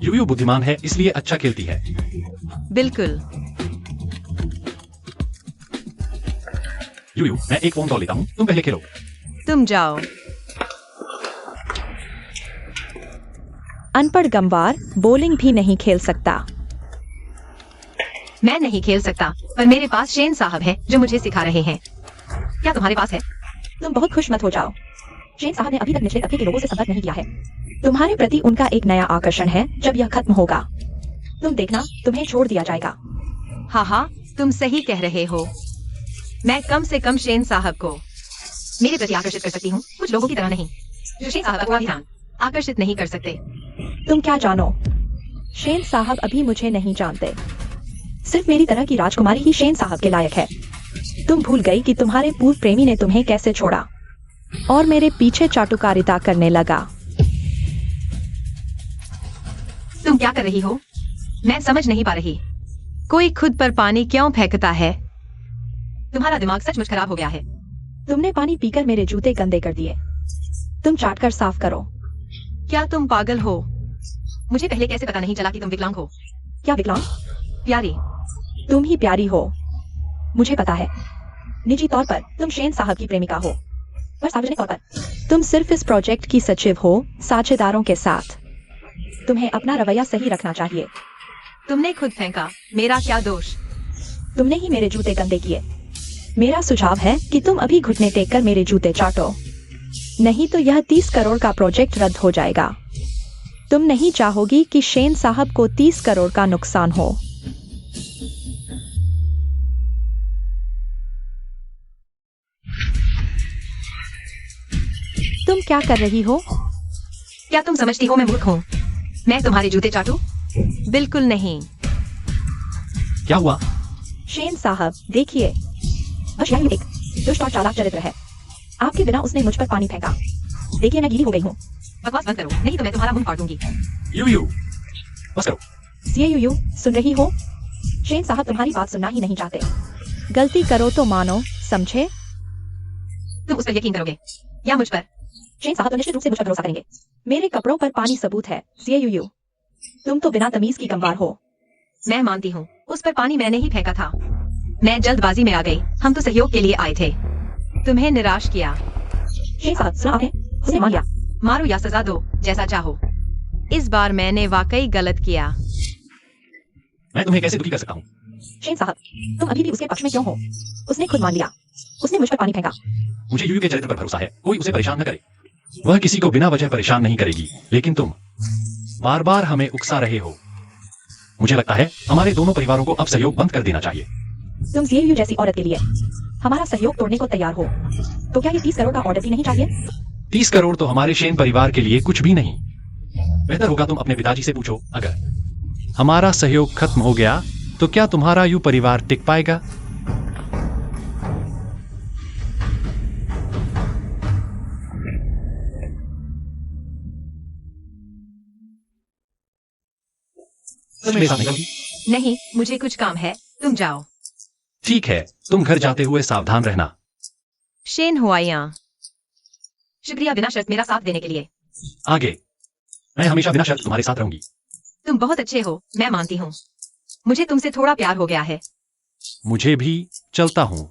यूयू बुद्धिमान है, इसलिए अच्छा खेलती है। बिल्कुल। यूयू, मैं एक फोन कॉल लेता हूँ, तुम पहले खेलो। तुम जाओ। अनपढ़ गंवार बॉलिंग भी नहीं खेल सकता। मैं नहीं खेल सकता, पर मेरे पास शेन साहब हैं जो मुझे सिखा रहे हैं। क्या तुम्हारे पास है? तुम बहुत खुश मत हो जाओ। शेन साहब ने अभी तक निचले तबके के लोगों से संपर्क नहीं किया है। तुम्हारे प्रति उनका एक नया आकर्षण है। जब यह खत्म होगा, तुम देखना, तुम्हें छोड़ दिया जाएगा। हाँ हाँ, तुम सही कह रहे हो। मैं कम से कम शेन साहब को मेरे प्रति आकर्षित कर सकती हूँ, कुछ लोगों की तरह नहीं जो शेन साहब को ध्यान आकर्षित नहीं कर सकते। तुम क्या जानो? शेन साहब अभी मुझे नहीं जानते। सिर्फ मेरी तरह की राजकुमारी ही शेन साहब के लायक है। तुम भूल गई कि तुम्हारे पूर्व प्रेमी ने तुम्हें कैसे छोड़ा और मेरे पीछे चाटुकारिता करने लगा। तुम क्या कर रही हो? मैं समझ नहीं पा रही। कोई खुद पर पानी क्यों फेंकता है? तुम्हारा दिमाग सचमुच खराब हो गया है। तुमने पानी पीकर मेरे जूते गंदे कर दिए। तुम चाटकर साफ करो। क्या तुम पागल हो? मुझे पहले कैसे पता नहीं चला कि तुम विकलांग हो? क्या विकलांग? प्यारी, तुम ही प्यारी हो। मुझे पता है। निजी तौर पर तुम शेन साहब की प्रेमिका हो, पर सार्वजनिक तौर पर तुम सिर्फ इस प्रोजेक्ट की सचिव हो, साझेदारों के साथ। तुम्हें अपना रवैया सही रखना चाहिए। तुमने खुद फेंका, मेरा क्या दोष? तुमने ही मेरे जूते गंदे किए। मेरा सुझाव है कि तुम अभी घुटने टेक कर मेरे जूते चाटो, नहीं तो यह 30 करोड़ का प्रोजेक्ट रद्द हो जाएगा। तुम नहीं चाहोगी कि शेन साहब को 30 करोड़ का नुकसान हो। तुम क्या कर रही हो? क्या तुम समझती हो मैं मूर्ख हूँ? मैं तुम्हारे जूते चाटूं? बिल्कुल नहीं। क्या हुआ? शेन साहब देखिए, बस यही एक दुष्ट और चालाक चरित्र है। आपके बिना उसने मुझ पर पानी फेंका। देखिए मैं गीली हो गई हूँ। बकवास बंद करो, नहीं तो मैं तुम्हारा मुंह फाड़ दूंगी। यू बस करो। सीएयूयू सुन रही हो? शेन साहब तुम्हारी बात सुनना ही नहीं चाहते। गलती करो तो मानो, समझे? तुम उस पर यकीन करोगे या मुझ पर? शेन साहब तो निश्चित रूप से मुझ पर भरोसा करेंगे। मेरे कपड़ों पर पानी सबूत है। सीएयूयू तुम तो बिना तमीज की गंवार हो। मैं मानती हूँ, उस पर पानी मैंने ही फेंका था। मैं जल्दबाजी में आ गई। हम तो सहयोग के लिए आए थे, तुम्हें निराश किया। शेन साहब सुना आपने? उसने मान लिया। मारो या सजा दो, जैसा चाहो। इस बार मैंने वाकई गलत किया। मैं तुम्हें कैसे दुखी कर सकता हूँ? शेन साहब तुम अभी भी उसके पक्ष में क्यों हो? उसने खुद मान लिया। उसने मुझ पर पानी फेंका। मुझे यूयू के चरित्र पर भरोसा है, कोई उसे परेशान न करे। वह किसी को बिना वजह परेशान नहीं करेगी, लेकिन तुम बार बार हमें उकसा रहे हो। मुझे लगता है हमारे दोनों परिवारों को अब सहयोग बंद कर देना चाहिए। तुम सीएयूयू जैसी औरत के लिए हमारा सहयोग तोड़ने को तैयार हो, तो क्या ये 30 करोड़ का ऑर्डर भी नहीं चाहिए? 30 करोड़ तो हमारे शेन परिवार के लिए कुछ भी नहीं। बेहतर होगा तुम अपने पिताजी से पूछो। अगर हमारा सहयोग खत्म हो गया तो क्या तुम्हारा यू परिवार टिक पाएगा? तुम मेरे साथ निकलोगी? नहीं, मुझे कुछ काम है, तुम जाओ। ठीक है, तुम घर जाते हुए सावधान रहना। शेन हुआया, शुक्रिया बिना शर्त मेरा साथ देने के लिए। आगे मैं हमेशा बिना शर्त तुम्हारे साथ रहूंगी। तुम बहुत अच्छे हो, मैं मानती हूँ। मुझे तुमसे थोड़ा प्यार हो गया है। मुझे भी चलता हूँ।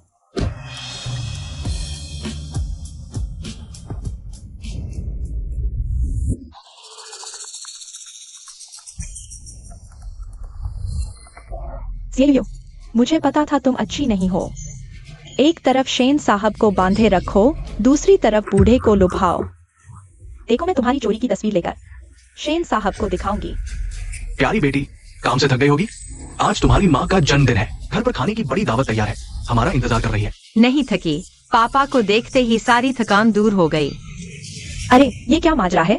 सीएयूयू मुझे पता था तुम अच्छी नहीं हो। एक तरफ शेन साहब को बांधे रखो, दूसरी तरफ बूढ़े को लुभाओ। देखो मैं तुम्हारी चोरी की तस्वीर लेकर शेन साहब को दिखाऊंगी। प्यारी बेटी, काम से थक गई होगी। आज तुम्हारी माँ का जन्मदिन है। घर पर खाने की बड़ी दावत तैयार है। हमारा इंतजार कर रही है। नहीं थकी, पापा को देखते ही सारी थकान दूर हो गई। अरे ये क्या माजरा है?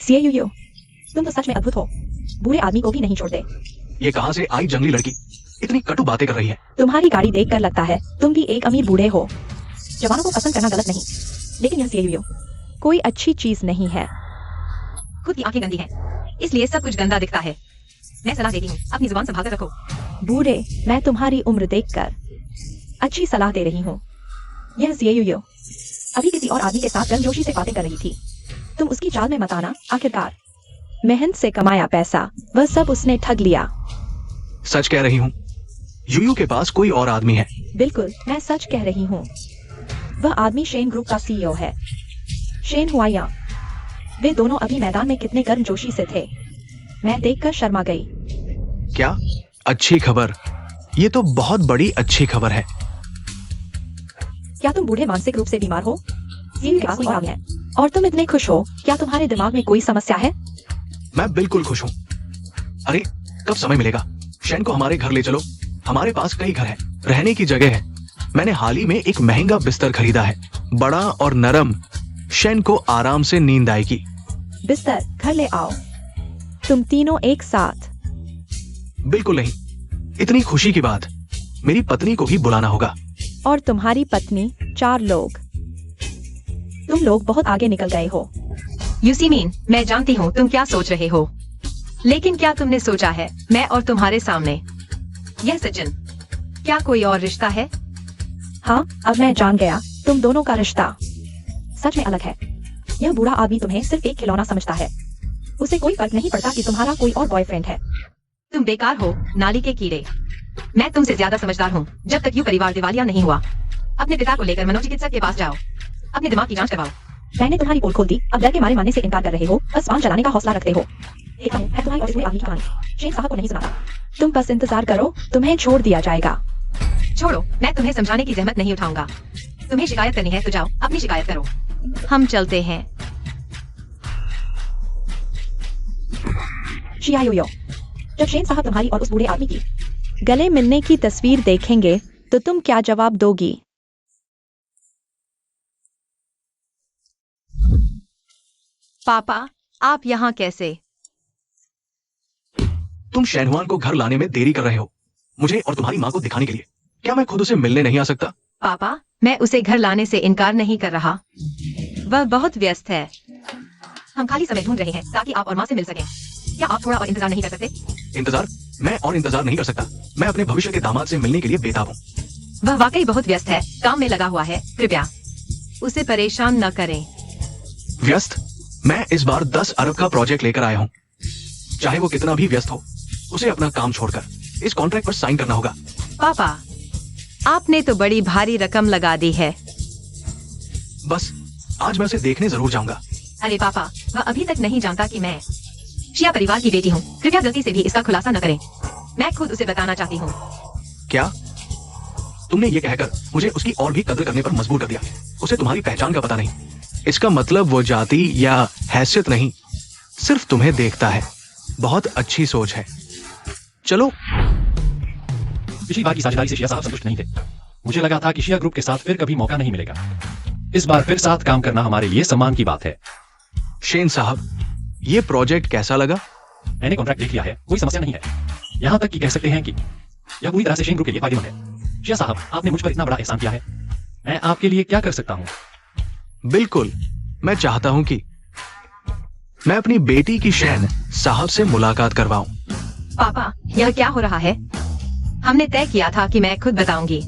सीएयूयू तुम तो सच में अद्भुत हो। बूढ़े आदमी को भी नहीं छोड़ते। ये कहाँ से आई जंगली लड़की? इतनी कटु बातें कर रही है। तुम्हारी गाड़ी देखकर लगता है तुम भी एक अमीर बूढ़े हो। जवानों को पसंद करना गलत नहीं, लेकिन यह सीएयूयू कोई अच्छी चीज नहीं है। खुद की आंखें गंदी हैं, इसलिए सब कुछ गंदा दिखता है। मैं सलाह देती हूँ, अपनी जुबान संभाल कर रखो। बूढ़े, मैं तुम्हारी उम्र देखकर अच्छी सलाह दे रही हूँ। यह सीएयूयू अभी किसी और आदमी के साथ गर्मजोशी से बातें कर रही थी। तुम उसकी चाल में मत आना। आखिरकार मेहनत से कमाया पैसा वह सब उसने ठग लिया। सच कह रही हूँ, यूयू के पास कोई और आदमी है। बिल्कुल मैं सच कह रही हूँ। वह आदमी शेन ग्रुप का सीईओ है, शेन हुआया। वे दोनों अभी मैदान में कितने गर्मजोशी से थे, मैं देखकर शर्मा गई। क्या अच्छी खबर? ये तो बहुत बड़ी अच्छी खबर है। क्या तुम बूढ़े मानसिक रूप से बीमार हो? सीईओ के पास कोई और आदमी है और तुम इतने खुश हो। क्या तुम्हारे दिमाग में कोई समस्या है? मैं बिल्कुल खुश हूँ। अरे कब समय मिलेगा? शेन को हमारे घर ले चलो। हमारे पास कई घर है, रहने की जगह है। मैंने हाल ही में एक महंगा बिस्तर खरीदा है, बड़ा और नरम। शेन को आराम से नींद आएगी। बिस्तर घर ले आओ। तुम तीनों एक साथ? बिल्कुल नहीं। इतनी खुशी की बात, मेरी पत्नी को भी बुलाना होगा। और तुम्हारी पत्नी? 4 लोग। तुम लोग बहुत आगे निकल गए हो। यूसीमीन, मैं जानती हूँ तुम क्या सोच रहे हो, लेकिन क्या तुमने सोचा है मैं और तुम्हारे सामने यह सचिन, क्या कोई और रिश्ता है? हाँ अब मैं जान गया, तुम दोनों का रिश्ता सच में अलग है। यह बूढ़ा आदमी तुम्हें सिर्फ एक खिलौना समझता है। उसे कोई फर्क नहीं पड़ता कि तुम्हारा कोई और बॉयफ्रेंड है। तुम बेकार हो, नाली के कीड़े। मैं तुमसे ज्यादा समझदार हूँ। जब तक यू परिवार दिवालिया नहीं हुआ, अपने पिता को लेकर मनोचिकित्सक के पास जाओ, अपने दिमाग की जांच करवाओ। मैंने तुम्हारी पोल खोल दी, अब डर के मारे मानने से इनकार कर रहे हो, बस वाहन चलाने का हौसला रखते हो। देखता हूँ मैं तुम्हारी और इस पूरे आदमी की कहानी शेन साहब को नहीं सुनाता। तुम बस इंतजार करो, तुम्हें छोड़ दिया जाएगा। छोड़ो, मैं तुम्हें समझाने की जहमत नहीं उठाऊंगा। तुम्हें शिकायत करनी है तो जाओ, अपनी शिकायत करो। हम चलते हैं। शियायो, जब शेन साहब तुम्हारी और उस बूढ़े आदमी की गले मिलने की तस्वीर देखेंगे तो तुम क्या जवाब दोगी? पापा, आप यहाँ कैसे? तुम शहनवान को घर लाने में देरी कर रहे हो, मुझे और तुम्हारी माँ को दिखाने के लिए। क्या मैं खुद उसे मिलने नहीं आ सकता? पापा, मैं उसे घर लाने से इनकार नहीं कर रहा। वह बहुत व्यस्त है। हम खाली समय ढूंढ रहे हैं ताकि आप और माँ से मिल सकें। क्या आप थोड़ा और इंतजार नहीं कर सकते? इंतजार? मैं और इंतजार नहीं कर सकता। मैं अपने भविष्य के दामाद से मिलने के लिए बेताब हूँ। वह वाकई बहुत व्यस्त है, काम में लगा हुआ है। कृपया उसे परेशान न करें। व्यस्त? मैं इस बार 10 अरब का प्रोजेक्ट लेकर आया हूँ। चाहे वो कितना भी व्यस्त हो, उसे अपना काम छोड़कर इस कॉन्ट्रैक्ट पर साइन करना होगा। पापा, आपने तो बड़ी भारी रकम लगा दी है। बस आज मैं उसे देखने जरूर जाऊंगा। अरे पापा, वह अभी तक नहीं जानता कि मैं शिया परिवार की बेटी हूँ। कृपया गलती से भी इसका खुलासा न करें। मैं खुद उसे बताना चाहती हूँ। क्या तुमने ये कहकर मुझे उसकी और भी कदर करने पर मजबूर कर दिया? उसे तुम्हारी पहचान का पता नहीं। इसका मतलब वो जाति या हैसियत नहीं, सिर्फ तुम्हें देखता है। बहुत अच्छी सोच है। चलो। पिछली बार की साझेदारी से शिया साहब संतुष्ट नहीं थे। मुझे लगा था कि शिया ग्रुप के साथ फिर कभी मौका नहीं मिलेगा। इस बार फिर साथ काम करना हमारे लिए सम्मान की बात है। शेन साहब, ये प्रोजेक्ट कैसा लगा? मैंने कॉन्ट्रैक्ट देख लिया है, कोई समस्या नहीं है। यहाँ तक कि कह सकते हैं कि यह पूरी तरह से शेन ग्रुप के लिए फायदेमंद है। शिया साहब, आपने मुझ पर इतना बड़ा एहसान किया है, मैं आपके लिए क्या कर सकता हूँ? बिल्कुल, मैं चाहता हूं कि मैं अपनी बेटी की शेन साहब से मुलाकात करवाऊं। पापा, यह क्या हो रहा है? हमने तय किया था कि मैं खुद बताऊंगी।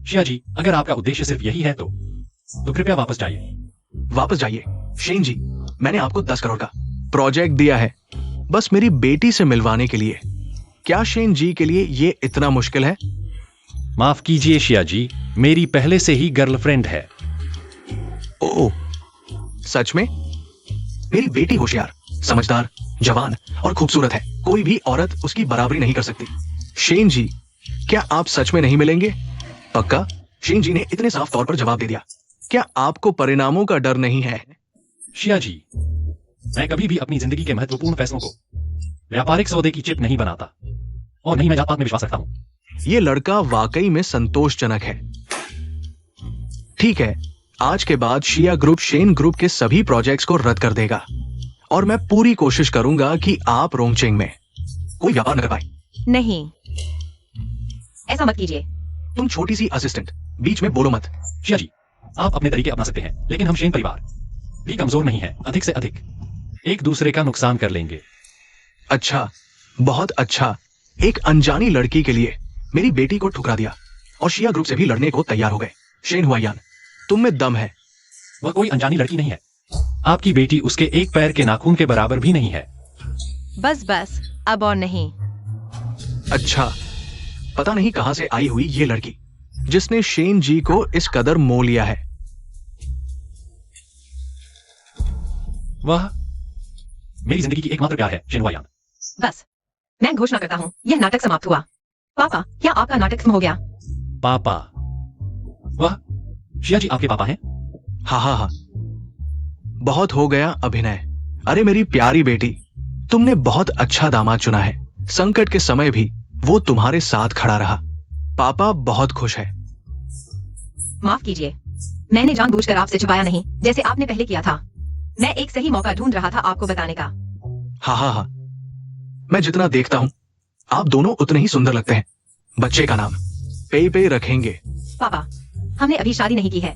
शिया जी, अगर आपका उद्देश्य सिर्फ यही है तो कृपया वापस जाइए। वापस जाइए। शेन जी, मैंने आपको 10 करोड़ का प्रोजेक्ट दिया है, बस मेरी बेटी से मिलवाने के लिए। क्या शेन जी के लिए ये इतना मुश्किल है? माफ कीजिए शिया जी, मेरी पहले से ही गर्लफ्रेंड है। ओह, सच में? मेरी बेटी होशियार, समझदार, जवान और खूबसूरत है। कोई भी औरत उसकी बराबरी नहीं कर सकती। शेन जी, क्या आप सच में नहीं मिलेंगे? पक्का? शेन जी ने इतने साफ तौर पर जवाब दे दिया। क्या आपको परिणामों का डर नहीं है? शिया जी, मैं कभी भी अपनी जिंदगी के महत्वपूर्ण फैसलों को व्यापारिक सौदे की चिप नहीं बनाता, और नहीं मैं जात पात में विश्वास रखता हूं। ये लड़का वाकई में संतोषजनक है। ठीक है, आज के बाद शिया ग्रुप शेन ग्रुप के सभी प्रोजेक्ट्स को रद्द कर देगा, और मैं पूरी कोशिश करूंगा कि आप रोंगचेंग में कोई व्यापार न कर पाए। नहीं, ऐसा मत कीजिए। तुम छोटी सी असिस्टेंट, बीच में बोलो मत। शिया जी, आप अपने तरीके अपना सकते हैं, लेकिन हम शेन परिवार भी कमजोर नहीं है। अधिक से अधिक एक दूसरे का नुकसान कर लेंगे। अच्छा, बहुत अच्छा। एक अनजानी लड़की के लिए मेरी बेटी को ठुकरा दिया, और शिया ग्रुप से भी लड़ने को तैयार हो गए। शेन हुआयान, तुम में दम है। वह कोई अनजानी लड़की नहीं है। आपकी बेटी उसके एक पैर के नाखून के बराबर भी नहीं है। बस बस, अब और नहीं। अच्छा, पता नहीं कहां से आई हुई ये लड़की जिसने शेन जी को इस कदर मोह लिया है। वह मेरी जिंदगी की एकमात्र प्यार है, शेन हुआयान। बस, मैं घोषणा करता हूँ, यह नाटक समाप्त हुआ। पापा, क्या आपका नाटक खत्म हो गया? पापा? वह शिया जी आपके पापा हैं? हाँ, बहुत हो गया अभिनय। अरे मेरी प्यारी बेटी, तुमने बहुत अच्छा दामाद चुना है। संकट के समय भी वो तुम्हारे साथ खड़ा रहा। पापा बहुत खुश है। माफ कीजिए, मैंने जानबूझकर आपसे छुपाया नहीं, जैसे आपने पहले किया था। मैं एक सही मौका ढूंढ रहा था आपको बताने का। हाँ, मैं जितना देखता हूँ आप दोनों उतने ही सुंदर लगते हैं। बच्चे का नाम पे रखेंगे। पापा, हमने अभी शादी नहीं की है।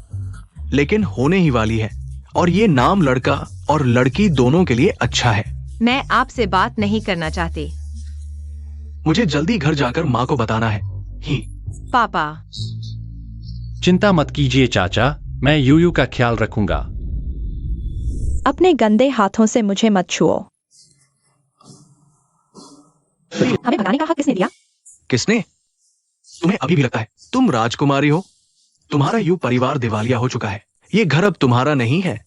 लेकिन होने ही वाली है, और ये नाम लड़का और लड़की दोनों के लिए अच्छा है। मैं आपसे बात नहीं करना चाहती। मुझे जल्दी घर जाकर माँ को बताना है ही। पापा, चिंता मत कीजिए चाचा, मैं यूयू का ख्याल रखूंगा। अपने गंदे हाथों से मुझे मत छुओ। हमें भगाने का हक किसने दिया? किसने? तुम्हें अभी भी लगता है तुम राजकुमारी हो? तुम्हारा यू परिवार दिवालिया हो चुका है। ये घर अब तुम्हारा नहीं है।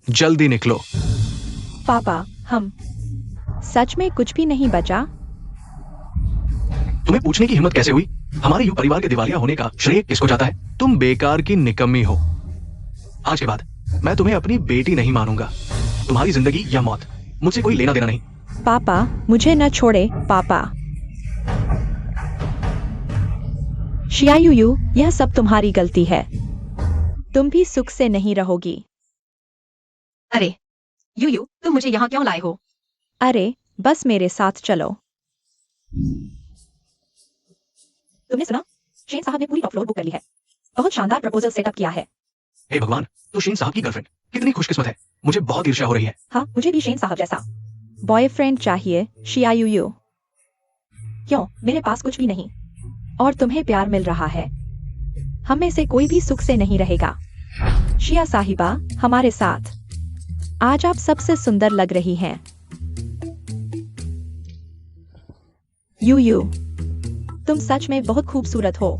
जल्दी निकलो। पापा, हम सच में कुछ भी नहीं बचा। तुम्हें पूछने की हिम्मत कैसे हुई? हमारे यू परिवार के दिवालिया होने का श्रेय किसको जाता है? तुम बेकार की निकम्मी हो। आज के बाद मैं तुम्हें अपनी बेटी नहीं मानूंगा। तुम्हारी जिंदगी या मौत मुझसे कोई लेना देना नहीं। पापा, मुझे न छोड़े पापा। शियायू, यह सब तुम्हारी गलती है। तुम भी सुख से नहीं रहोगी। अरे यू तुम मुझे यहाँ क्यों लाए हो? अरे बस मेरे साथ चलो। तुमने सुना? शेन साहब ने पूरी टॉप फ्लोर बुक कर ली है। बहुत शानदार प्रपोजल सेटअप किया है। हे भगवान, तो शेन साहब की गर्लफ्रेंड कितनी खुशकिस्मत है। मुझे बहुत ईर्ष्या हो रही है। हाँ, मुझे भी शेन साहब जैसा। बॉयफ्रेंड चाहिए शियायू। क्यों? मेरे पास कुछ भी नहीं। और तुम्हें प्यार मिल रहा है। हम में से कोई भी सुख से नहीं रहेगा। शिया साहिबा, हमारे साथ। आज आप सबसे सुंदर लग रही हैं। यू, तुम सच में बहुत खूबसूरत हो।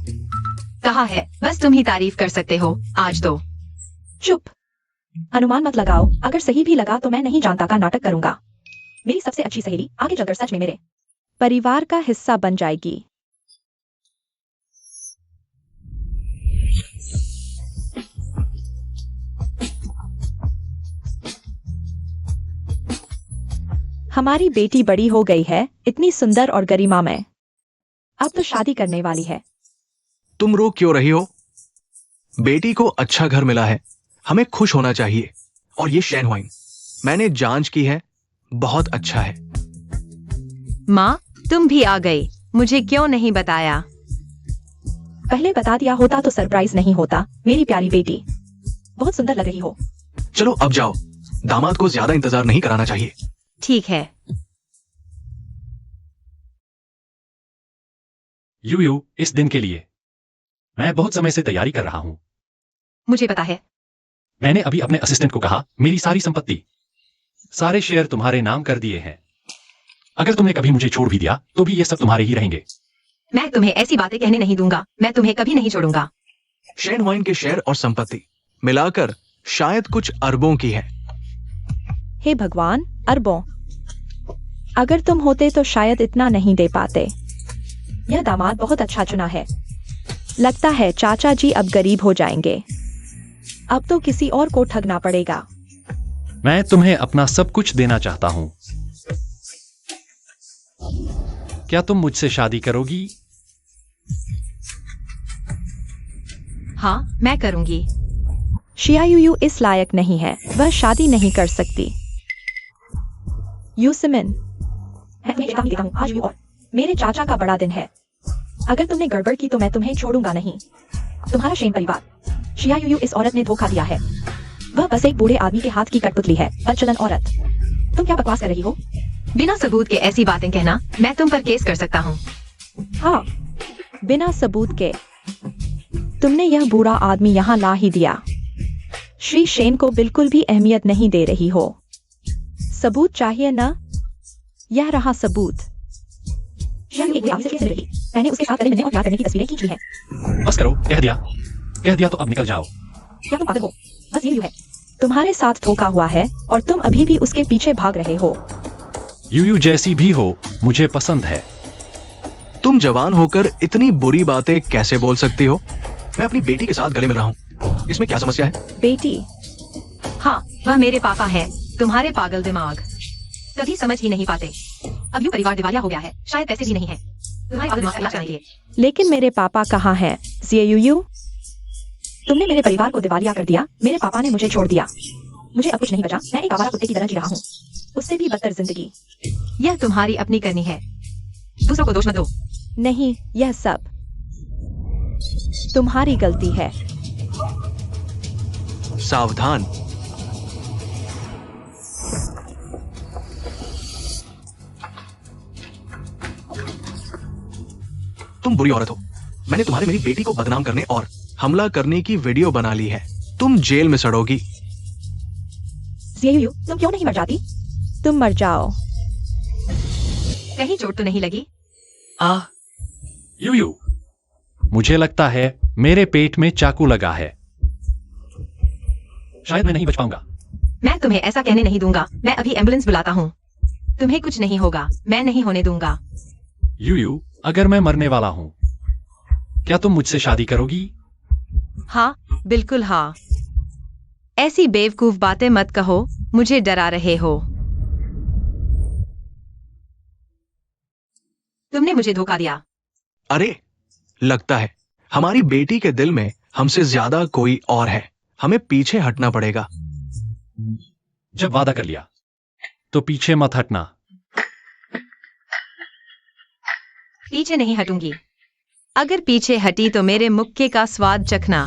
कहा है बस तुम ही तारीफ कर सकते हो। आज तो चुप। अनुमान मत लगाओ। अगर सही भी लगा तो मैं नहीं जानता का नाटक करूंगा। मेरी सबसे अच्छी सहेली आगे चलकर सच में मेरे परिवार का हिस्सा बन जाएगी। हमारी बेटी बड़ी हो गई है, इतनी सुंदर और गरिमामय। अब तो शादी करने वाली है। तुम रो क्यों रही हो? बेटी को अच्छा घर मिला है, हमें खुश होना चाहिए। और ये शैन वाइन मैंने जांच की है, बहुत अच्छा है। माँ, तुम भी आ गई। मुझे क्यों नहीं बताया? पहले बता दिया होता तो सरप्राइज नहीं होता। मेरी प्यारी बेटी, बहुत सुंदर लग रही हो। चलो अब जाओ, दामाद को ज्यादा इंतजार नहीं कराना चाहिए। ठीक है। यू, इस दिन के लिए मैं बहुत समय से तैयारी कर रहा हूं। मुझे पता है। मैंने अभी अपने असिस्टेंट को कहा मेरी सारी संपत्ति, सारे शेयर तुम्हारे नाम कर दिए हैं। अगर तुमने कभी मुझे छोड़ भी दिया तो भी ये सब तुम्हारे ही रहेंगे। मैं तुम्हें ऐसी बातें कहने नहीं दूंगा। मैं तुम्हें कभी नहीं छोड़ूंगा। शैन वाइन के शेयर और संपत्ति मिलाकर शायद कुछ अरबों की है। हे भगवान, अरबों। अगर तुम होते तो शायद इतना नहीं दे पाते। यह दामाद बहुत अच्छा चुना है। लगता है चाचा जी अब गरीब हो जाएंगे। अब तो किसी और को ठगना पड़ेगा। मैं तुम्हें अपना सब कुछ देना चाहता हूं। क्या तुम मुझसे शादी करोगी? हाँ, मैं करूंगी। शियायू इस लायक नहीं है, वह शादी नहीं कर सकती। यूसमिन, मैं तुम्हें चेतावनी देता हूँ, आज भी और मेरे चाचा का बड़ा दिन है। अगर तुमने गड़बड़ की तो मैं तुम्हें छोड़ूंगा नहीं। तुम्हारा शेन परिवार, शियायू, इस औरत ने धोखा दिया है। वह बस एक बूढ़े आदमी के हाथ की कठपुतली है, बदचलन औरत। तुम क्या बकवास कर रही हो? बिना सबूत के ऐसी बातें कहना, मैं तुम पर केस कर सकता हूँ। हाँ, बिना सबूत के। तुमने यह बुरा आदमी यहाँ ला ही दिया। श्री शेन को बिल्कुल भी अहमियत नहीं दे रही हो। सबूत चाहिए ना? यह रहा सबूत। शियायू एक आदमी से कैसे मिली? मैंने उसके साथ मिलने और प्यार करने की तस्वीरें खींची हैं। बस करो, कह दिया तो अब निकल जाओ। क्या तुम पागल हो? बस ये है। तुम्हारे साथ धोखा हुआ है और तुम अभी भी उसके पीछे भाग रहे हो। यू जैसी भी हो, मुझे पसंद है। तुम जवान होकर इतनी बुरी बातें कैसे बोल सकती हो? मैं अपनी बेटी के साथ गले मिल रहा हूँ, इसमें क्या समस्या है? बेटी? हाँ, वह मेरे पापा है। तुम्हारे पागल दिमाग कभी समझ ही नहीं पाते। अब यूं परिवार दिवालिया हो गया है, शायद पैसे भी नहीं है तुम्हारे पागल दिमाग का इलाज कराने के लिए। लेकिन मेरे पापा कहाँ हैं? ज़ियायू, तुमने मेरे परिवार को दिवालिया कर दिया। मेरे पापा ने मुझे छोड़ दिया। मुझे अब कुछ नहीं बचा। मैं एक आवारा कुत्ते की तरह जी रहा हूँ, उससे भी बदतर जिंदगी। यह तुम्हारी अपनी करनी है, दूसरों को दोष मत दो। नहीं, यह सब तुम्हारी गलती है। सावधान। तुम बुरी औरत हो। मैंने तुम्हारे मेरी बेटी को बदनाम करने और हमला करने की वीडियो बना ली है। तुम जेल में सड़ोगी। ज़ियायू, तुम क्यों नहीं मर जाती? तुम मर जाओ। कहीं चोट तो नहीं लगी? यू मुझे लगता है मेरे पेट में चाकू लगा है। शायद मैं नहीं बच पाऊंगा। मैं तुम्हें ऐसा कहने नहीं दूंगा। मैं अभी एम्बुलेंस बुलाता हूँ। तुम्हें कुछ नहीं होगा। मैं नहीं होने दूंगा। यू अगर मैं मरने वाला हूं, क्या तुम मुझसे शादी करोगी? हाँ, बिल्कुल हाँ। ऐसी बेवकूफ बातें मत कहो। मुझे डरा रहे हो। तुमने मुझे धोखा दिया। अरे लगता है हमारी बेटी के दिल में हमसे ज्यादा कोई और है। हमें पीछे हटना पड़ेगा। जब वादा कर लिया तो पीछे मत हटना। पीछे नहीं हटूंगी। अगर पीछे हटी तो मेरे मुक्के का स्वाद चखना।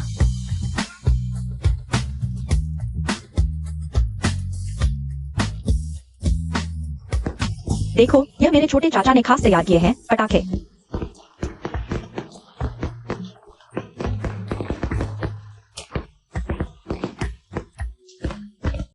देखो, यह मेरे छोटे चाचा ने खास तैयार किए हैं पटाखे।